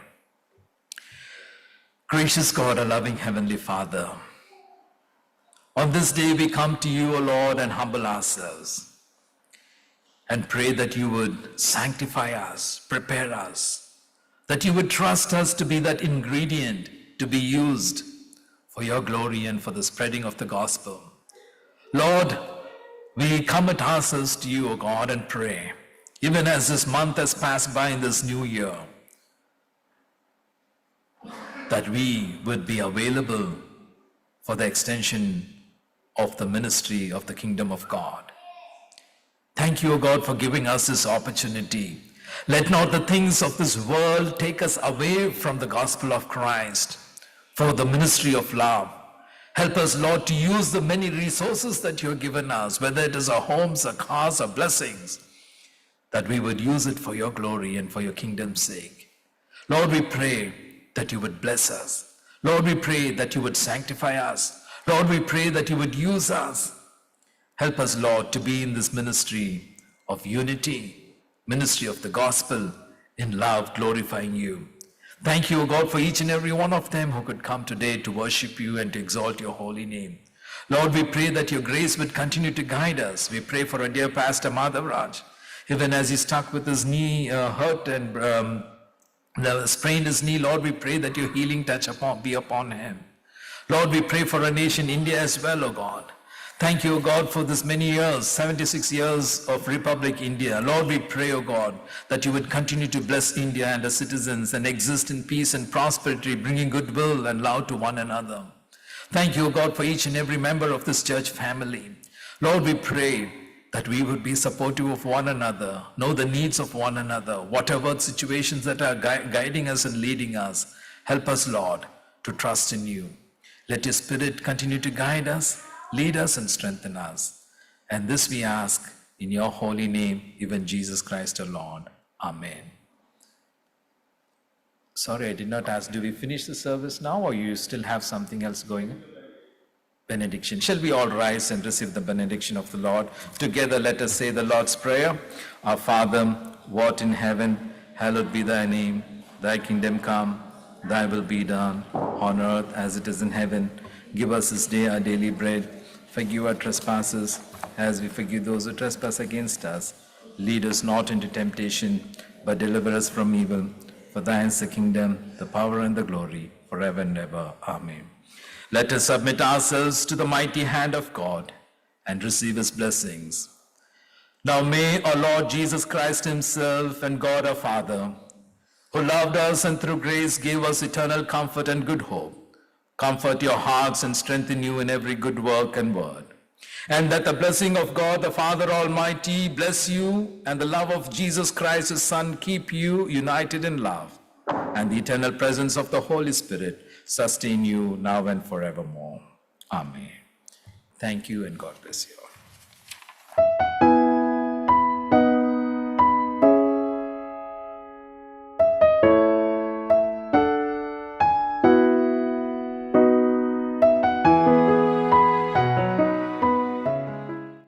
Gracious God, our loving Heavenly Father, on this day we come to you, O Lord, and humble ourselves and pray that you would sanctify us, prepare us, that you would trust us to be that ingredient to be used for your glory and for the spreading of the gospel. Lord, we commit ourselves to you, O God, and pray, even as this month has passed by in this new year, that we would be available for the extension of the ministry of the kingdom of God. Thank you, O God, for giving us this opportunity. Let not the things of this world take us away from the gospel of Christ for the ministry of love. Help us, Lord, to use the many resources that you have given us, whether it is our homes, our cars, our blessings, that we would use it for your glory and for your kingdom's sake. Lord, we pray that you would bless us. Lord, we pray that you would sanctify us. Lord, we pray that you would use us. Help us, Lord, to be in this ministry of unity, ministry of the gospel, in love, glorifying you. Thank you, O God, for each and every one of them who could come today to worship you and to exalt your holy name. Lord, we pray that your grace would continue to guide us. We pray for our dear Pastor Madhavraj, even as he's stuck with his knee hurt and sprained his knee. Lord, we pray that your healing touch be upon him. Lord, we pray for our nation, India as well, O God. Thank you, O God, for this many years, 76 years of Republic India. Lord, we pray, O God, that you would continue to bless India and the citizens and exist in peace and prosperity, bringing goodwill and love to one another. Thank you, O God, for each and every member of this church family. Lord, we pray that we would be supportive of one another, know the needs of one another, whatever situations that are guiding us and leading us. Help us, Lord, to trust in you. Let your Spirit continue to guide us, lead us, and strengthen us. And this we ask in your holy name, even Jesus Christ our Lord. Amen. Sorry, I did not ask, do we finish the service now, or you still have something else going on? Benediction. Shall we all rise and receive the benediction of the Lord? Together let us say the Lord's Prayer. Our Father, who art in heaven, hallowed be thy name. Thy kingdom come, thy will be done, on earth as it is in heaven. Give us this day our daily bread. Forgive our trespasses, as we forgive those who trespass against us. Lead us not into temptation, but deliver us from evil. For thine is the kingdom, the power, and the glory, forever and ever. Amen. Let us submit ourselves to the mighty hand of God and receive his blessings. Now may our Lord Jesus Christ himself and God our Father, who loved us and through grace gave us eternal comfort and good hope, comfort your hearts and strengthen you in every good work and word. And that the blessing of God the Father Almighty bless you, and the love of Jesus Christ his Son keep you united in love, and the eternal presence of the Holy Spirit sustain you now and forevermore. Amen. Thank you, and God bless you all.